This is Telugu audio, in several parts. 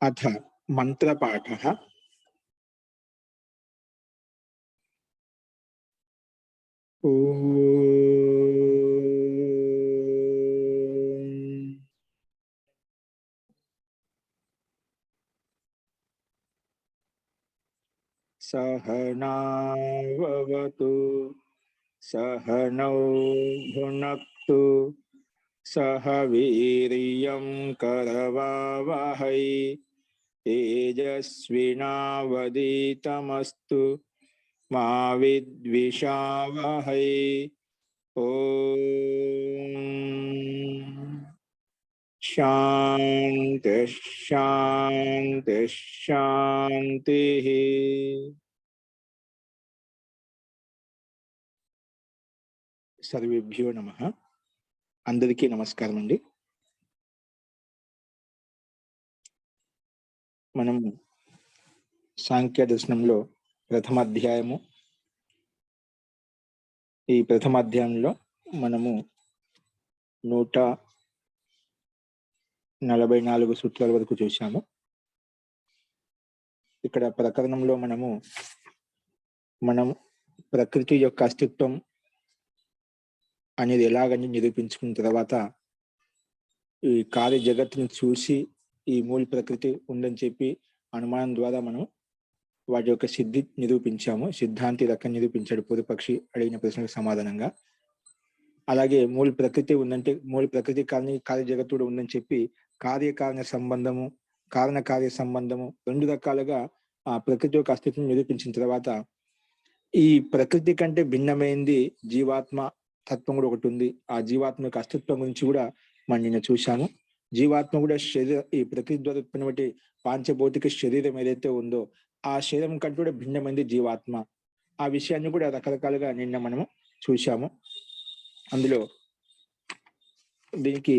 अथ मंत्रपाठः। सहनाववतु सहनौ भुनक्तु सह वीर्यं करवावहै तेजस्विनावधीतमस्तु मा विद्विषावहै। ओम शांति शांति शांति। सर्वेभ्यो नमः। अंदरिकी नमस्कारम अंडी। మనం సాంఖ్య దర్శనంలో ప్రథమ అధ్యాయము, ఈ ప్రథమ అధ్యాయంలో మనము 144 సూత్రాల వరకు చూశాము. ఇక్కడ ప్రకరణంలో మనం ప్రకృతి యొక్క అస్తిత్వం అనేది ఎలాగని నిరూపించుకున్న తర్వాత ఈ కార్య జగత్తును చూసి ఈ మూల ప్రకృతి ఉందని చెప్పి అనుమానం ద్వారా మనం వాటి యొక్క సిద్ధి నిరూపించాము. సిద్ధాంతి రకం నిరూపించాడు పూర్వపక్షి అడిగిన ప్రశ్నకు సమాధానంగా. అలాగే మూల ప్రకృతి ఉందంటే మూల ప్రకృతి కార్య జగత్తుడు ఉందని చెప్పి కార్యకారణ సంబంధము, కారణ కార్య సంబంధము రెండు రకాలుగా ఆ ప్రకృతి యొక్క అస్తిత్వం నిరూపించిన తర్వాత ఈ ప్రకృతి కంటే భిన్నమైంది జీవాత్మ తత్వం కూడా ఒకటి ఉంది. ఆ జీవాత్మ యొక్క అస్తిత్వం గురించి కూడా మనం నిన్న చూశాము. జీవాత్మ కూడా ఈ ప్రకృతి ద్వారా ఉత్పన్నమైన పాంచభౌతిక శరీరం ఏదైతే ఉందో ఆ శరీరం కంటే కూడా భిన్నమైంది జీవాత్మ. ఆ విషయాన్ని కూడా రకరకాలుగా నిన్న మనము చూశాము. అందులో దీనికి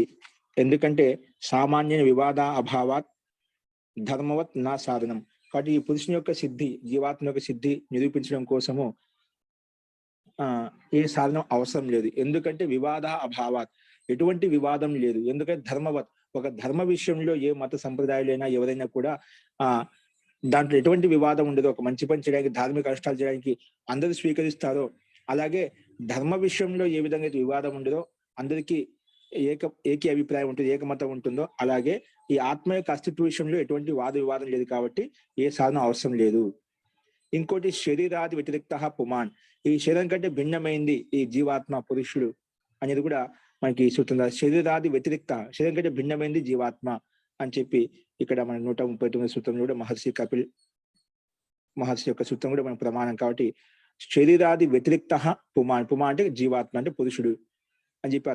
ఎందుకంటే సామాన్య వివాద అభావాత్ ధర్మవత్ నా సాధనం, కాబట్టి ఈ పురుషుని యొక్క సిద్ధి, జీవాత్మ యొక్క సిద్ధి నిరూపించడం కోసము ఏ సాధనం అవసరం లేదు. ఎందుకంటే వివాద అభావాత్, ఎటువంటి వివాదం లేదు. ఎందుకంటే ధర్మవత్, ఒక ధర్మ విషయంలో ఏ మత సంప్రదాయాలైనా ఎవరైనా కూడా దాంట్లో ఎటువంటి వివాదం ఉండదు. ఒక మంచి పని చేయడానికి, ధార్మిక కష్టాలు చేయడానికి అందరూ స్వీకరిస్తారో అలాగే ధర్మ విషయంలో ఏ విధంగా అయితే వివాదం ఉండదో, అందరికీ ఏకీ అభిప్రాయం ఉంటుంది, ఏకమతం ఉంటుందో అలాగే ఈ ఆత్మ యొక్క అస్తిత్వ విషయంలో ఎటువంటి వాద వివాదం లేదు. కాబట్టి ఏ సాధన అవసరం లేదు. ఇంకోటి శరీరాది వ్యతిరిక్త పుమాన్, ఈ శరీరం కంటే భిన్నమైంది ఈ జీవాత్మ పురుషుడు అనేది కూడా మనకి సూత్రం. శరీరాది వ్యతిరిక్త, శరీరం కంటే భిన్నమైంది జీవాత్మ అని చెప్పి ఇక్కడ మన 139 సూత్రంలో కూడా మహర్షి కపిల్ మహర్షి యొక్క సూత్రం కూడా మన ప్రమాణం. కాబట్టి శరీరాది వ్యతిరిక్త పుమాన్, పుమాన్ అంటే జీవాత్మ అంటే పురుషుడు అని చెప్పి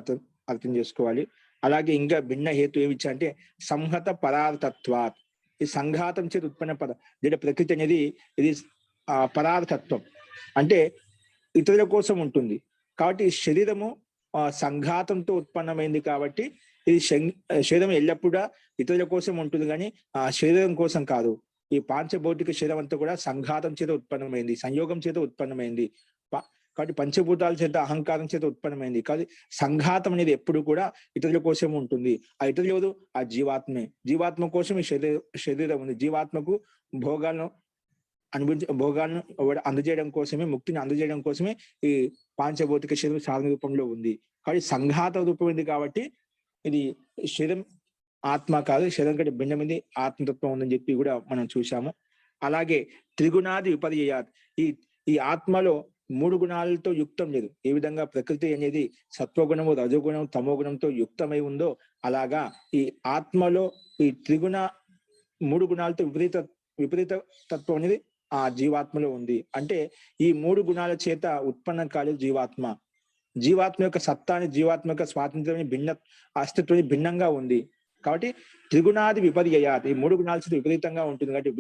అర్థం చేసుకోవాలి. అలాగే ఇంకా భిన్న హేతు ఏమి ఇచ్చా సంహత పరార్థత్వాత్, ఈ సంఘాతం చేత ఉత్పన్న పద దీని ప్రకృతి అనేది ఇది పరార్థత్వం అంటే ఇతరుల కోసం ఉంటుంది. కాబట్టి శరీరము సంఘాతంతో ఉత్పన్నమైంది. కాబట్టి ఇది శరీరం ఎల్లప్పుడూ ఇతరుల కోసం ఉంటుంది, కానీ ఆ శరీరం కోసం కాదు. ఈ పాంచభౌతిక శరీరం అంతా కూడా సంఘాతం చేత ఉత్పన్నమైంది, సంయోగం చేత ఉత్పన్నమైంది. కాబట్టి పంచభూతాల చేత, అహంకారం చేత ఉత్పన్నమైంది. కాబట్టి సంఘాతం అనేది ఎప్పుడు కూడా ఇతరుల కోసం ఉంటుంది. ఆ ఇతరులు ఎవరు? ఆ జీవాత్మే. జీవాత్మ కోసం ఈ శరీరం ఉంది. జీవాత్మకు భోగాలను భోగాలను అందజేయడం కోసమే, ముక్తిని అందజేయడం కోసమే ఈ పాంచభౌతిక శరీరం సాధన రూపంలో ఉంది. కాబట్టి సంఘాత రూపం ఉంది. కాబట్టి ఇది శరీరం ఆత్మ కాదు, శరీరం కంటే భిన్నమైంది ఆత్మతత్వం ఉందని చెప్పి కూడా మనం చూసాము. అలాగే త్రిగుణాది విపర్యాత్, ఈ ఆత్మలో 3 గుణాలతో యుక్తం లేదు. ఏ విధంగా ప్రకృతి అనేది సత్వగుణము, రజోగుణం, తమోగుణంతో యుక్తమై ఉందో అలాగా ఈ ఆత్మలో ఈ 3 గుణాలతో విపరీత తత్వం అనేది ఆ జీవాత్మలో ఉంది. అంటే ఈ 3 గుణాల చేత ఉత్పన్నం కాలేదు జీవాత్మ. జీవాత్మ యొక్క సత్తాన్ని, జీవాత్మ యొక్క స్వాతంత్ర్యాన్ని, అస్తిత్వాన్ని భిన్నంగా ఉంది. కాబట్టి త్రిగుణాది విపర్యాత్, ఈ 3 గుణాల చేత విపరీతంగా ఉంటుంది. కాబట్టి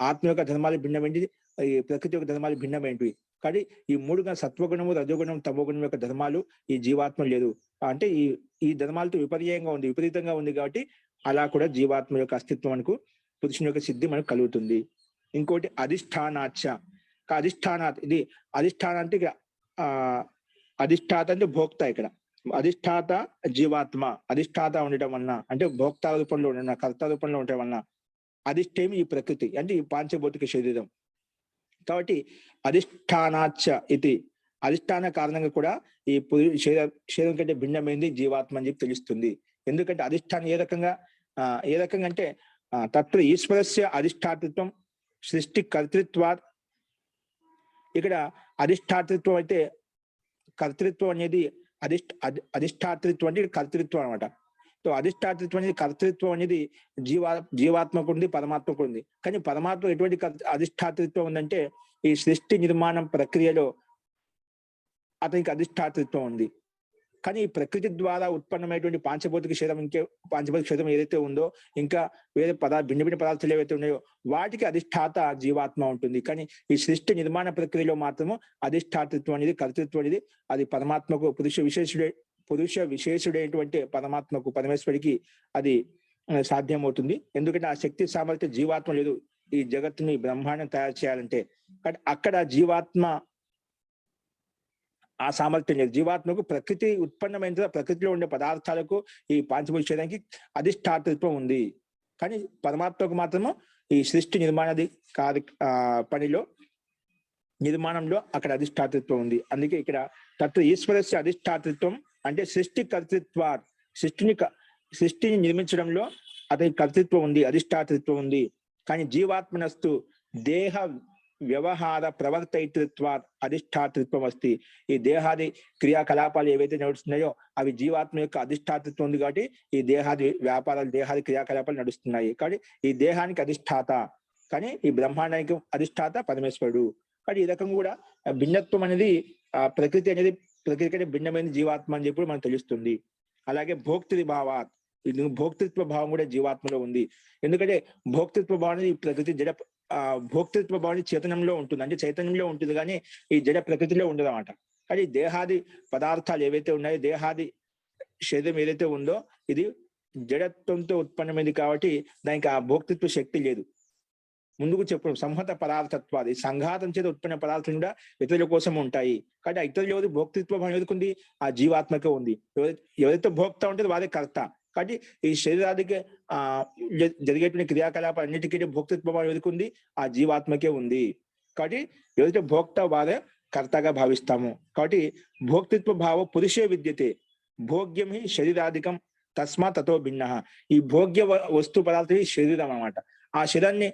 ఆత్మ యొక్క ధర్మాలు భిన్నమైనది, ఈ ప్రకృతి యొక్క ధర్మాలు భిన్నమైనవి. కాబట్టి ఈ 3 సత్వగుణము, రజోగుణం, తమోగుణం యొక్క ధర్మాలు ఈ జీవాత్మ లేదు. అంటే ఈ ధర్మాలతో విపర్యంగా ఉంది, విపరీతంగా ఉంది. కాబట్టి అలా కూడా జీవాత్మ యొక్క అస్తిత్వం మనకు, పురుషుని యొక్క సిద్ధి మనకు కలుగుతుంది. ఇంకోటి అధిష్టానాచ, అధిష్టానాత్, ఇది అధిష్టాన అంటే అధిష్టాత అంటే భోక్త. ఇక్కడ అధిష్టాత జీవాత్మ, అధిష్టాత ఉండటం వలన అంటే భోక్త రూపంలో ఉన్న, కర్త రూపంలో ఉండటం వలన అధిష్ఠేమి ఈ ప్రకృతి అంటే ఈ పాంచభౌతిక శరీరం. కాబట్టి అధిష్టానాచ ఇది అధిష్టాన కారణంగా కూడా ఈ శరీరం కంటే భిన్నమైంది జీవాత్మ అని చెప్పి తెలుస్తుంది. ఎందుకంటే అధిష్టానం ఏ రకంగా అంటే తత్ర ఈశ్వరస్య అధిష్టాతృత్వం సృష్టి కర్తృత్వాత్. ఇక్కడ అధిష్టాతృత్వం అయితే కర్తృత్వం అనేది అధిష్టాతృత్వం అంటే కర్తృత్వం అనమాట. సో అధిష్టాతృత్వం అనేది కర్తృత్వం అనేది జీవాత్మకు ఉంది, పరమాత్మకు ఉంది. కానీ పరమాత్మ ఎటువంటి అధిష్టాతృత్వం ఉందంటే ఈ సృష్టి నిర్మాణం ప్రక్రియలో అతనికి అధిష్టాతృత్వం ఉంది. కానీ ఈ ప్రకృతి ద్వారా ఉత్పన్నమైనటువంటి పాంచభౌతిక శరీరం ఏదైతే ఉందో, ఇంకా వేరే భిన్న భిన్న పదార్థాలు ఏవైతే ఉన్నాయో వాటికి అధిష్టాత జీవాత్మ ఉంటుంది. కానీ ఈ సృష్టి నిర్మాణ ప్రక్రియలో మాత్రము అధిష్టాతృత్వం అనేది కర్తృత్వం అనేది అది పరమాత్మకు పురుష విశేషుడైనటువంటి పరమాత్మకు పరమేశ్వరికి అది సాధ్యమవుతుంది. ఎందుకంటే ఆ శక్తి సామర్థ్యం జీవాత్మ లేదు ఈ జగత్తుని బ్రహ్మాండం తయారు చేయాలంటే. అక్కడ జీవాత్మ ఆ సామర్థ్యం లేదు. జీవాత్మకు ప్రకృతి ఉత్పన్నమైన ప్రకృతిలో ఉండే పదార్థాలకు ఈ పాంచభౌతిక శరీరానికి అధిష్టాతృత్వం ఉంది. కానీ పరమాత్మకు మాత్రము ఈ సృష్టి నిర్మాణంలో అక్కడ అధిష్టాతృత్వం ఉంది. అందుకే ఇక్కడ తత్వ ఈశ్వరస్య అధిష్టాతృత్వం అంటే సృష్టి కర్తృత్వ సృష్టిని నిర్మించడంలో అతని కర్తృత్వం ఉంది, అధిష్టాతృత్వం ఉంది. కానీ జీవాత్మనస్తు దేహ వ్యవహార ప్రవర్తయితృత్వ అధిష్టాతృత్వం వస్తుంది. ఈ దేహాది క్రియాకలాపాలు ఏవైతే నడుస్తున్నాయో అవి జీవాత్మ యొక్క అధిష్టాతృత్వం ఉంది. కాబట్టి ఈ దేహాది వ్యాపారాలు దేహాది క్రియాకలాపాలు నడుస్తున్నాయి. కాబట్టి ఈ దేహానికి అధిష్టాత, కానీ ఈ బ్రహ్మాండానికి అధిష్టాత పరమేశ్వరుడు. కానీ ఈ రకంగా కూడా భిన్నత్వం అనేది ప్రకృతి కంటే భిన్నమైన జీవాత్మ అని చెప్పి మనకు తెలుస్తుంది. అలాగే భోక్తృత్వ భావం కూడా జీవాత్మలో ఉంది. ఎందుకంటే భోక్తృత్వ భావం అనేది ప్రకృతి జడ భోక్తృత్వ భావం చైతన్యంలో ఉంటుంది, అంటే చైతన్యంలో ఉంటుంది కానీ ఈ జడ ప్రకృతిలో ఉండదు అన్నమాట. కానీ దేహాది పదార్థాలు ఏవైతే ఉన్నాయో దేహాది శరీరం ఏదైతే ఉందో ఇది జడత్వంతో ఉత్పన్నమైంది కాబట్టి దానికి ఆ భోక్తృత్వ శక్తి లేదు. ముందుకు చెప్పడం సంహత పదార్థత్వాది సంఘాతం చేత ఉత్పన్న పదార్థాలు కూడా ఇతరుల కోసం ఉంటాయి. కాబట్టి ఆ ఇతరులు ఎవరు భోక్తృత్వ భావం ఎదుర్కొంది ఆ జీవాత్మకే ఉంది. ఎవరైతే భోక్త ఉంటుంది వారే కర్త. కాబట్టి ఈ శరీరానికి జరిగేటువంటి క్రియాకలాపాలు అన్నిటికీ భోక్తృత్వ భావం ఎదుర్కొంది ఆ జీవాత్మకే ఉంది. కాబట్టి ఎవరైతే భోక్త వారే కర్తగా భావిస్తాము. కాబట్టి భోక్తృత్వ భావం పురుషే విద్యతే భోగ్యం హి శరీరాధికం తస్మాత్ తతో భిన్న. ఈ భోగ్య వస్తు పదార్థం శరీరం అన్నమాట. ఆ శరీరాన్ని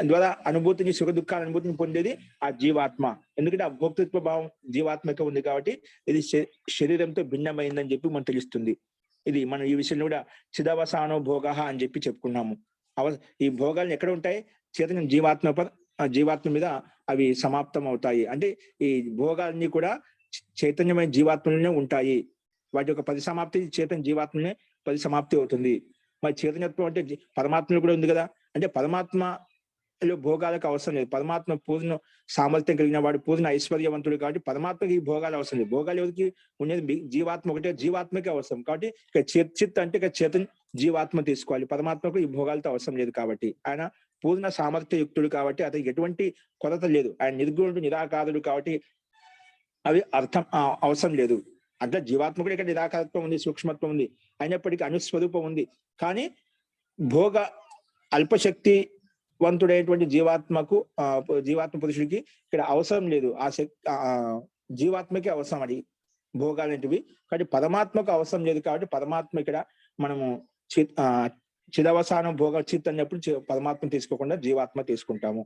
ద్వారా అనుభూతిని సుఖ దుఃఖాల అనుభూతిని పొందేది ఆ జీవాత్మ. ఎందుకంటే ఆ భోక్తృత్వ భావం జీవాత్మకే ఉంది కాబట్టి ఇది శరీరంతో భిన్నమైందని చెప్పి మనకు తెలుస్తుంది. ఇది మనం ఈ విషయంలో కూడా చిదవసానో భోగ అని చెప్పి చెప్పుకున్నాము. ఈ భోగాలు ఎక్కడ ఉంటాయి? చైతన్యం జీవాత్మ మీద అవి సమాప్తం అవుతాయి. అంటే ఈ భోగాలన్నీ కూడా చైతన్యమైన జీవాత్మలోనే ఉంటాయి. వాటి యొక్క పరిసమాప్తి చైతన్య జీవాత్మనే పరిసమాప్తి అవుతుంది. మరి చైతన్యత్వం అంటే పరమాత్మలో కూడా ఉంది కదా. అంటే పరమాత్మలో భోగాలకు అవసరం లేదు. పరమాత్మ పూర్ణ సామర్థ్యం కలిగిన వాడు, పూర్ణ ఐశ్వర్యవంతుడు కాబట్టి పరమాత్మకి ఈ భోగాలు అవసరం లేదు. భోగాలు ఎవరికి ఉండేది? జీవాత్మ ఒకటే, జీవాత్మకే అవసరం. కాబట్టి ఇక్కడ చిత్ అంటే ఇక్కడ చైతన్య జీవాత్మ తీసుకోవాలి. పరమాత్మకు ఈ భోగాలతో అవసరం లేదు. కాబట్టి ఆయన పూర్ణ సామర్థ్య యుక్తుడు కాబట్టి అతనికి ఎటువంటి కొరత లేదు. ఆయన నిర్గుణుడు నిరాకారుడు కాబట్టి అవి అవసరం లేదు. అట్లా జీవాత్మ కూడా ఇక్కడ నిరాకారత్వం ఉంది, సూక్ష్మత్వం ఉంది, అయినప్పటికీ అనుస్వరూపం ఉంది. కానీ భోగ అల్పశక్తివంతుడైనటువంటి జీవాత్మ పురుషుడికి ఇక్కడ అవసరం లేదు. ఆ శక్తి జీవాత్మకే అవసరం అది భోగాలంటివి. కాబట్టి పరమాత్మకు అవసరం లేదు. కాబట్టి పరమాత్మ ఇక్కడ మనము చిదవసానం భోగ చిత్ అన్నప్పుడు పరమాత్మ తీసుకోకుండా జీవాత్మ తీసుకుంటాము.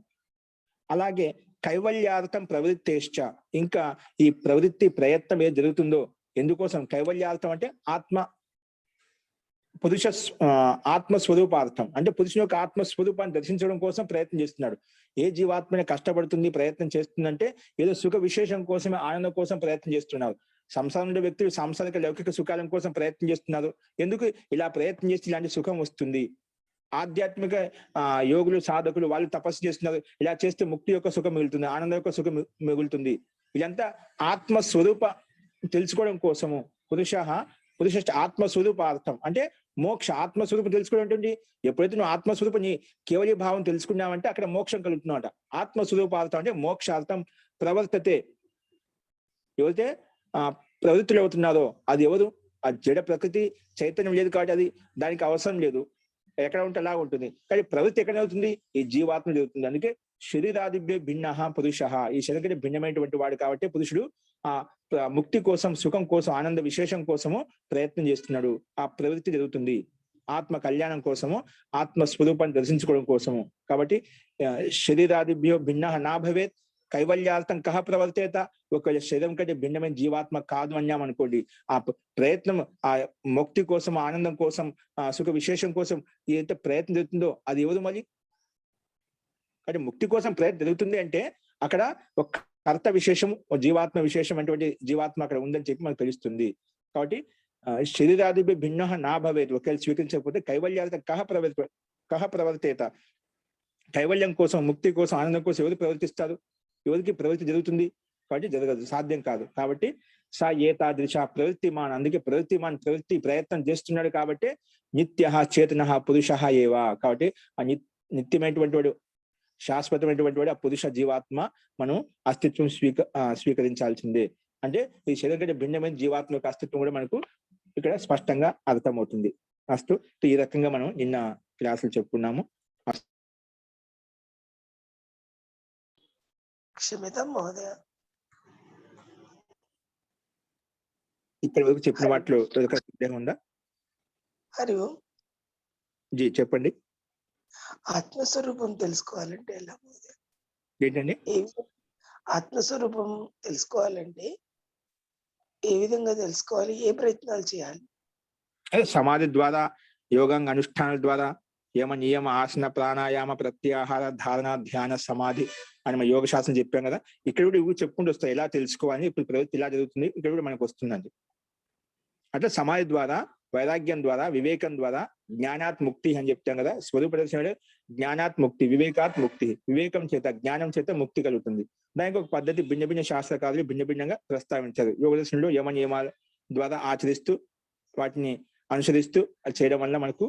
అలాగే కైవల్యార్థం ప్రవృత్తేశ్చ, ఇంకా ఈ ప్రవృత్తి ప్రయత్నం ఏది జరుగుతుందో ఎందుకోసం? కైవల్యార్థం అంటే ఆత్మస్వరూపార్థం, అంటే పురుషుని యొక్క ఆత్మస్వరూపాన్ని దర్శించడం కోసం ప్రయత్నం చేస్తున్నాడు. ఏ జీవాత్మని కష్టపడుతుంది, ప్రయత్నం చేస్తుందంటే ఏదో సుఖ విశేషం కోసమే, ఆనందం కోసం ప్రయత్నం చేస్తున్నారు. సంసారంలో వ్యక్తులు సాంసారిక లౌకిక సుఖాలం కోసం ప్రయత్నం చేస్తున్నారు. ఎందుకు ఇలా ప్రయత్నం చేస్తే ఇలాంటి సుఖం వస్తుంది? ఆధ్యాత్మిక యోగులు సాధకులు వాళ్ళు తపస్సు చేస్తున్నారు, ఇలా చేస్తే ముక్తి యొక్క సుఖం మిగులుతుంది, ఆనందం యొక్క సుఖం మిగులుతుంది. ఇదంతా ఆత్మస్వరూప తెలుసుకోవడం కోసము. పురుష ఆత్మస్వరూపార్థం అంటే మోక్ష. ఆత్మస్వరూపం తెలుసుకోవడం ఏంటండి? ఎప్పుడైతే నువ్వు ఆత్మస్వరూపం కేవలి భావం తెలుసుకున్నావంటే అక్కడ మోక్షం కలుగుతున్నావు అంట. ఆత్మస్వరూపార్థం అంటే మోక్షార్థం ప్రవర్తతే. ఎవరైతే ప్రవృత్తులు అవుతున్నారో అది ఎవరు? ఆ జడ ప్రకృతి చైతన్యం లేదు కాబట్టి అది దానికి అవసరం లేదు. ఎక్కడ ఉంటే అలా ఉంటుంది. కానీ ప్రవృత్తి ఎక్కడ జరుగుతుంది? ఈ జీవాత్మ జరుగుతుంది. అందుకే శరీరాదిభ్య భిన్న పురుష, ఈ శరీరం కంటే భిన్నమైనటువంటి వాడు కాబట్టి పురుషుడు ఆ ముక్తి కోసం, సుఖం కోసం, ఆనంద విశేషం కోసము ప్రయత్నం చేస్తున్నాడు. ఆ ప్రవృత్తి జరుగుతుంది ఆత్మ కళ్యాణం కోసము, ఆత్మ స్వరూపాన్ని దర్శించుకోవడం కోసము. కాబట్టి శరీరాదిభ్యో భిన్న నా భవేత్ కైవల్యార్థం కహ ప్రవర్తేత. ఒక శరీరం కంటే భిన్నమైన జీవాత్మ కాదు అన్నాం అనుకోండి, ఆ ప్రయత్నం ఆ ముక్తి కోసం, ఆనందం కోసం, ఆ సుఖ విశేషం కోసం ఏదైతే ప్రయత్నం జరుగుతుందో అది ఎవరు మరి? అంటే ముక్తి కోసం ప్రయత్నం జరుగుతుంది అంటే అక్కడ ఒక కర్త విశేషం, జీవాత్మ విశేషం అటువంటి జీవాత్మ అక్కడ ఉందని చెప్పి మనకు తెలుస్తుంది. కాబట్టి శరీరాదిభ్య భిన్న నా భవేత్ ఒకవేళ స్వీకరించకపోతే కైవల్యార్థం కహ ప్రవర్తేత. కైవల్యం కోసం, ముక్తి కోసం, ఆనందం కోసం ఎవరు ప్రవర్తిస్తారు? ఎవరికి ప్రవృత్తి జరుగుతుంది? కాబట్టి జరగదు, సాధ్యం కాదు. కాబట్టి సా ఏతాదృశ ప్రవృత్తిమాన్, అందుకే ప్రవృత్తి ప్రయత్నం చేస్తున్నాడు కాబట్టి నిత్య చేతన పురుష ఏవా. కాబట్టి ఆ నిత్యమైనటువంటి వాడు, శాశ్వతమైనటువంటి వాడు ఆ పురుష జీవాత్మ మనం అస్తిత్వం స్వీకరించాల్సిందే. అంటే ఈ శరీరం కంటే భిన్నమైన జీవాత్మ యొక్క అస్తిత్వం కూడా మనకు ఇక్కడ స్పష్టంగా అర్థమవుతుంది. అస్తు, ఈ రకంగా మనం నిన్న క్లాసులు చెప్పుకున్నాము. క్షమితం మహోదయ. ఇప్పటి వరకు చెప్పిన వాటిలో సందేహం ఉందా? హరి ఓం. జీ చెప్పండి. ఆత్మస్వరూపం తెలుసుకోవాలంటే ఎలా మహోదయ? ఏంటండి? ఆత్మస్వరూపం తెలుసుకోవాలంటే ఏ విధంగా తెలుసుకోవాలి? ఏ ప్రయత్నాలు చేయాలి? సమాధి ద్వారా, యోగంగా అనుష్ఠానాల ద్వారా, యమ నియమ ఆసన ప్రాణాయామ ప్రత్యాహార ధారణ ధ్యాన సమాధి అని మన యోగ శాస్త్రం చెప్పాం కదా. ఇక్కడ కూడా ఇవి చెప్పుకుంటూ వస్తాయి ఎలా తెలుసుకోవాలి, ఇప్పుడు ప్రవృత్తి ఇలా జరుగుతుంది, ఇక్కడ కూడా మనకు వస్తుందండి. అట్లా సమాధి ద్వారా, వైరాగ్యం ద్వారా, వివేకం ద్వారా జ్ఞానాత్ ముక్తి అని చెప్తాం కదా. స్వరూప దర్శనం జ్ఞానాత్ ముక్తి, వివేకాత్ ముక్తి. వివేకం చేత, జ్ఞానం చేత ముక్తి కలుగుతుంది. దానికి ఒక పద్ధతి భిన్న భిన్న శాస్త్రకారులు భిన్న భిన్నంగా ప్రస్తావించారు. యోగ దర్శనంలో యమ నియమాల ద్వారా ఆచరిస్తూ, వాటిని అనుసరిస్తూ చేయడం వల్ల మనకు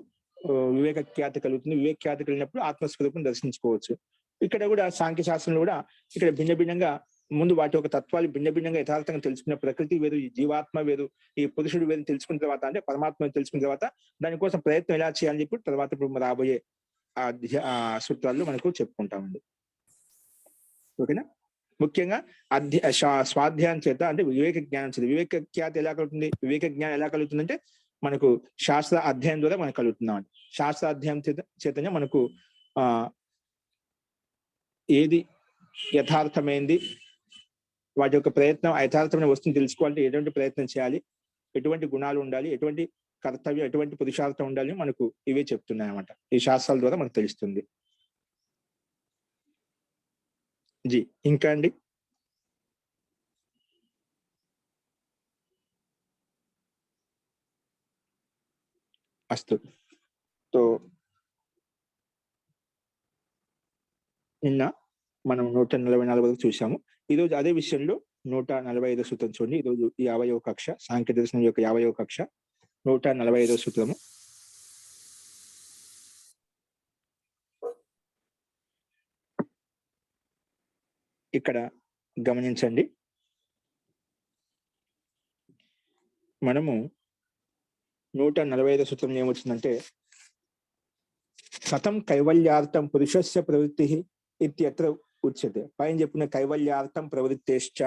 వివేక ఖ్యాతి కలుగుతుంది. వివేక ఖ్యాతి కలిగినప్పుడు ఆత్మస్వరూపం దర్శించుకోవచ్చు. ఇక్కడ కూడా సాంఖ్య శాస్త్రంలో కూడా ఇక్కడ భిన్న భిన్నంగా ముందు వాటి యొక్క తత్వాలు భిన్న భిన్నంగా యథార్థంగా తెలుసుకున్న, ప్రకృతి వేరు, ఈ జీవాత్మ వేరు, ఈ పురుషుడు వేరు తెలుసుకున్న తర్వాత, అంటే పరమాత్మ తెలుసుకున్న తర్వాత దానికోసం ప్రయత్నం ఎలా చేయాలని చెప్పి తర్వాత ఇప్పుడు రాబోయే ఆ సూత్రాల్లో మనకు చెప్పుకుంటామండి. ఓకేనా? ముఖ్యంగా స్వాధ్యాయం చేత, అంటే వివేక జ్ఞానం చేత. వివేక ఖ్యాతి ఎలా కలుగుతుంది? వివేక జ్ఞానం ఎలా కలుగుతుంది అంటే మనకు శాస్త్ర అధ్యయనం ద్వారా మనకు కలుగుతున్నాం. శాస్త్ర అధ్యయనం చేతనే మనకు ఏది యథార్థమైంది, వాటి యొక్క ప్రయత్నం యథార్థమైన వస్తువుని తెలుసుకోవాలంటే ఎటువంటి ప్రయత్నం చేయాలి, ఎటువంటి గుణాలు ఉండాలి, ఎటువంటి కర్తవ్యం, ఎటువంటి పురుషార్థం ఉండాలి, మనకు ఇవే చెప్తున్నాయి అన్నమాట. ఈ శాస్త్రాల ద్వారా మనకు తెలుస్తుంది. జీ ఇంకా అండి? అస్తు. సో నిన్న మనం 144 వరకు చూసాము. ఈరోజు అదే విషయంలో 145 సూత్రం చూడండి. ఈరోజు 50వ కక్ష, సాంఖ్య దర్శనం యొక్క 50వ కక్ష, 145 సూత్రము. ఇక్కడ గమనించండి, మనము 145 సూత్రం ఏమొచ్చిందంటే కథం కైవల్యార్థం పురుషస్య ప్రవృత్తి ఇత్యత్ర ఉచ్యతే. పైన చెప్పిన కైవల్యార్థం ప్రవృత్తేశ్చ,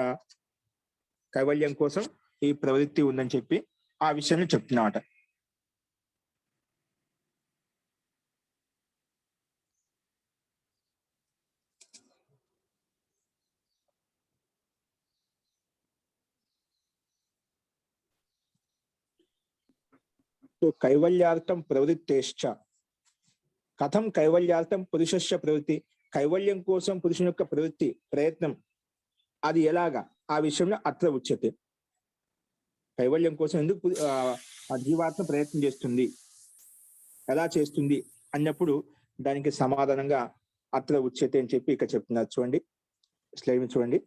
కైవల్యం కోసం ఈ ప్రవృత్తి ఉందని చెప్పి ఆ విషయాన్ని చెప్తున్నమాట. కైవల్యార్థం ప్రవృత్తేశ్చ కథం కైవల్యార్థం పురుషస్య ప్రవృత్తి. కైవల్యం కోసం పురుషుని యొక్క ప్రవృత్తి, ప్రయత్నం అది ఎలాగా, ఆ విషయంలో అత్ర ఉచ్యతే. కైవల్యం కోసం ఎందుకు ఆ జీవాత్మ ప్రయత్నం చేస్తుంది, ఎలా చేస్తుంది అన్నప్పుడు దానికి సమాధానంగా అత్ర ఉచ్యతే అని చెప్పి ఇక్కడ చెప్తున్నారు. చూడండి, స్లైడ్ చూడండి.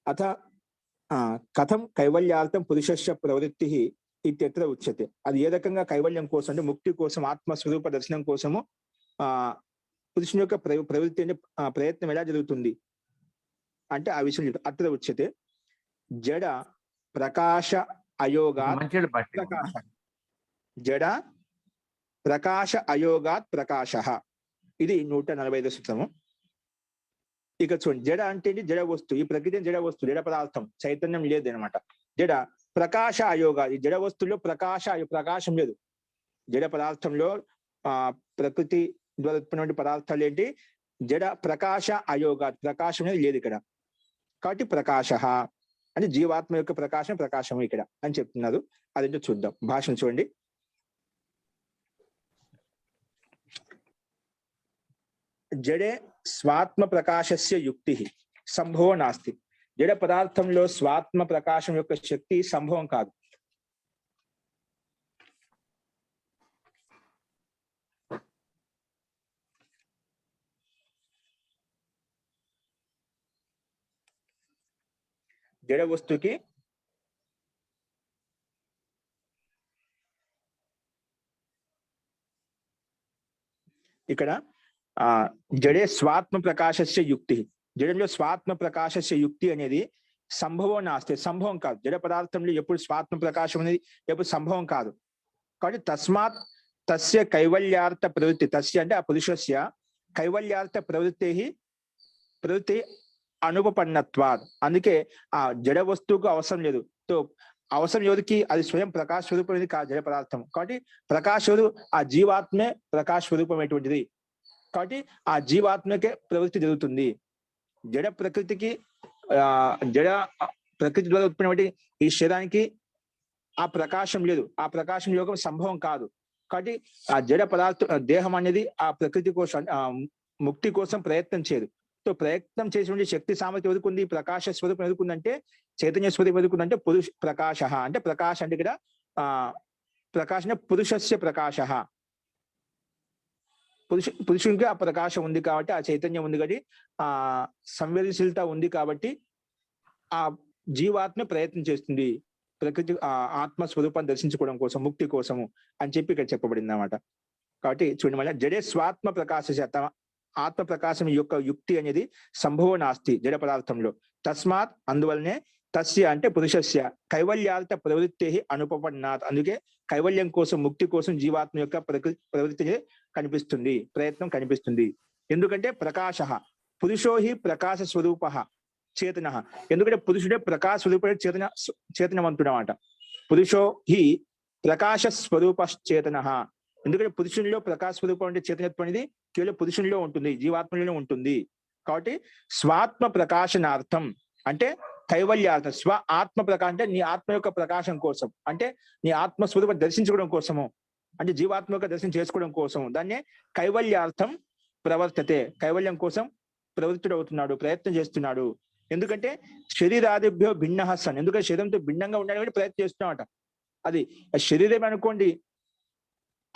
అథ కథం కైవల్యార్థం పురుషస్య ప్రవృత్తి ఇత్యత్ర ఉచ్యతే. అది ఏ రకంగా కైవల్యం కోసం, అంటే ముక్తి కోసం, ఆత్మస్వరూప దర్శనం కోసము పురుషుని యొక్క ప్రవృత్తి అంటే ప్రయత్నం ఎలా జరుగుతుంది అంటే ఆ విషయం అత్ర ఉచ్యతే. జడ ప్రకాశ అయోగా ప్రకాశ, జడ ప్రకాశ అయోగాత్ ప్రకాశ. ఇది 145 సూత్రము. ఇక చూడండి, జడ అంటే జడ వస్తువు. ఈ ప్రకృతి జడ వస్తువు, జడ పదార్థం, చైతన్యం లేదు అనమాట. జడ ప్రకాశ అయోగ, ఈ జడ వస్తువులో ప్రకాశం లేదు. జడ పదార్థంలో ప్రకృతి ద్వారా ఉత్పన్నమైన పదార్థాలు ఏంటి? జడ ప్రకాశ అయోగ, ప్రకాశం అనేది లేదు ఇక్కడ. కాబట్టి ప్రకాశ అంటే జీవాత్మ యొక్క ప్రకాశం ఇక్కడ అని చెప్తున్నారు. అదేంటో చూద్దాం. భాషను చూడండి. జడే స్వాత్మ ప్రకాశస్య యుక్తి సంభవం నాస్తి. జడ పదార్థంలో స్వాత్మ ప్రకాశం యొక్క శక్తి సంభవం కాదు. జడ వస్తువుకి ఇక్కడ జడే స్వాత్మ ప్రకాశస్య యుక్తి, జడంలో స్వాత్మ ప్రకాశస్య యుక్తి అనేది సంభవం నాస్తి, సంభవం కాదు. జడ పదార్థంలో ఎప్పుడు స్వాత్మ ప్రకాశం అనేది ఎప్పుడు సంభవం కాదు. కాబట్టి తస్మాత్ తస్య కైవల్యార్థ ప్రవృత్తి, తస్య అంటే ఆ పురుషస్య కైవల్యార్థ ప్రవృత్తి అనుపన్నత్వాద్. అందుకే ఆ జడ వస్తువుకు అవసరం లేదు. తో అవసరం ఎవరికి? అది స్వయం ప్రకాశ స్వరూపం అనేది కాదు జడ పదార్థం. కాబట్టి ప్రకాశుడు ఆ జీవాత్మే ప్రకాశ స్వరూపం అటువంటిది. కాబట్టి ఆ జీవాత్మకే ప్రవృత్తి జరుగుతుంది. జడ ప్రకృతికి జడ ప్రకృతి ద్వారా ఉత్పన్నమైన ఈ శరీరానికి ఆ ప్రకాశం లేదు, ఆ ప్రకాశం యోగం సంభవం కాదు. కాబట్టి ఆ జడ పదార్థ దేహం అనేది ఆ ప్రకృతి కోసం ముక్తి కోసం ప్రయత్నం చేయదు. సో ప్రయత్నం చేసినటువంటి శక్తి సామర్థ్యం ఎదుర్కొంది, ప్రకాశ స్వరూపం ఎదుర్కొందంటే, చైతన్య స్వరూపం ఎదుర్కొందంటే ప్రకాశ అంటే ప్రకాశ అంటే ఇక్కడ ప్రకాశ పురుషస్య ప్రకాశ, పురుషునికి ఆ ప్రకాశం ఉంది కాబట్టి, ఆ చైతన్యం ఉంది కాబట్టి, ఆ సంవేదనశీలత ఉంది కాబట్టి ఆ జీవాత్మ ప్రయత్నం చేస్తుంది ప్రకృతి ఆత్మ స్వరూపాన్ని దర్శించుకోవడం కోసం, ముక్తి కోసము అని చెప్పి ఇక్కడ చెప్పబడింది అన్నమాట. కాబట్టి చూడండి, మళ్ళీ జడే స్వాత్మ ప్రకాశ, ఆత్మ ప్రకాశం యొక్క యుక్తి అనేది సంభవం నాస్తి జడ పదార్థంలో. తస్మాత్ అందువల్లనే తస్య అంటే పురుషస్య కైవల్యార్థ ప్రవృత్తి అనుపన్నాత్. అందుకే కైవల్యం కోసం, ముక్తి కోసం జీవాత్మ యొక్క ప్రవృత్తి కనిపిస్తుంది, ప్రయత్నం కనిపిస్తుంది. ఎందుకంటే ప్రకాశ పురుషో హి ప్రకాశ స్వరూప చేతన. ఎందుకంటే పురుషుడే ప్రకాశ స్వరూప చేతనవంతుడు అన్నమాట. పురుషో హి ప్రకాశ స్వరూప చేతన. ఎందుకంటే పురుషునిలో ప్రకాశ స్వరూపం అంటే చైతన్యత్వం అనేది కేవలం పురుషునిలో ఉంటుంది, జీవాత్మలో ఉంటుంది. కాబట్టి స్వాత్మ ప్రకాశనార్థం అంటే కైవల్యార్థం, స్వ ఆత్మ ప్రకాశం అంటే నీ ఆత్మ యొక్క ప్రకాశం కోసం, అంటే నీ ఆత్మస్వరూపం దర్శించుకోవడం కోసము, అంటే జీవాత్మ యొక్క దర్శనం చేసుకోవడం కోసం, దాన్నే కైవల్యార్థం ప్రవర్తతే. కైవల్యం కోసం ప్రవృత్తుడవుతున్నాడు, ప్రయత్నం చేస్తున్నాడు. ఎందుకంటే శరీరాదిభ్యో భిన్న సన్, ఎందుకంటే శరీరంతో భిన్నంగా ఉండడానికి ప్రయత్నం చేస్తున్నామట. అది శరీరం అనుకోండి,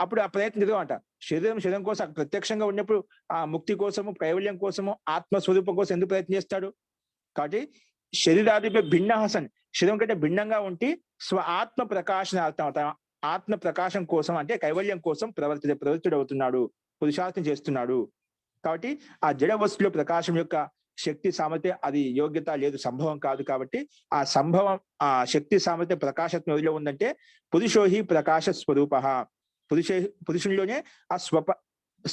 అప్పుడు ఆ ప్రయత్నం జరగమంట. శరీరం కోసం ప్రత్యక్షంగా ఉన్నప్పుడు ఆ ముక్తి కోసము, కైవల్యం కోసము, ఆత్మస్వరూపం కోసం ఎందుకు ప్రయత్నం చేస్తాడు? కాబట్టి శరీరాదిపై భిన్న సన్, శరీరం కంటే భిన్నంగా ఉండి స్వ ఆత్మ ప్రకాశనార్థం, ఆత్మ ప్రకాశం కోసం అంటే కైవల్యం కోసం ప్రవృత్తుడు అవుతున్నాడు, పురుషార్థం చేస్తున్నాడు. కాబట్టి ఆ జడ వస్తువులో ప్రకాశం యొక్క శక్తి సామర్థ్యం అది యోగ్యత లేదు, సంభవం కాదు. కాబట్టి ఆ సంభవం, ఆ శక్తి సామర్థ్యం ప్రకాశత్వం ఎవరిలో ఉందంటే పురుషోహి ప్రకాశ స్వరూప, పురుషునిలోనే ఆ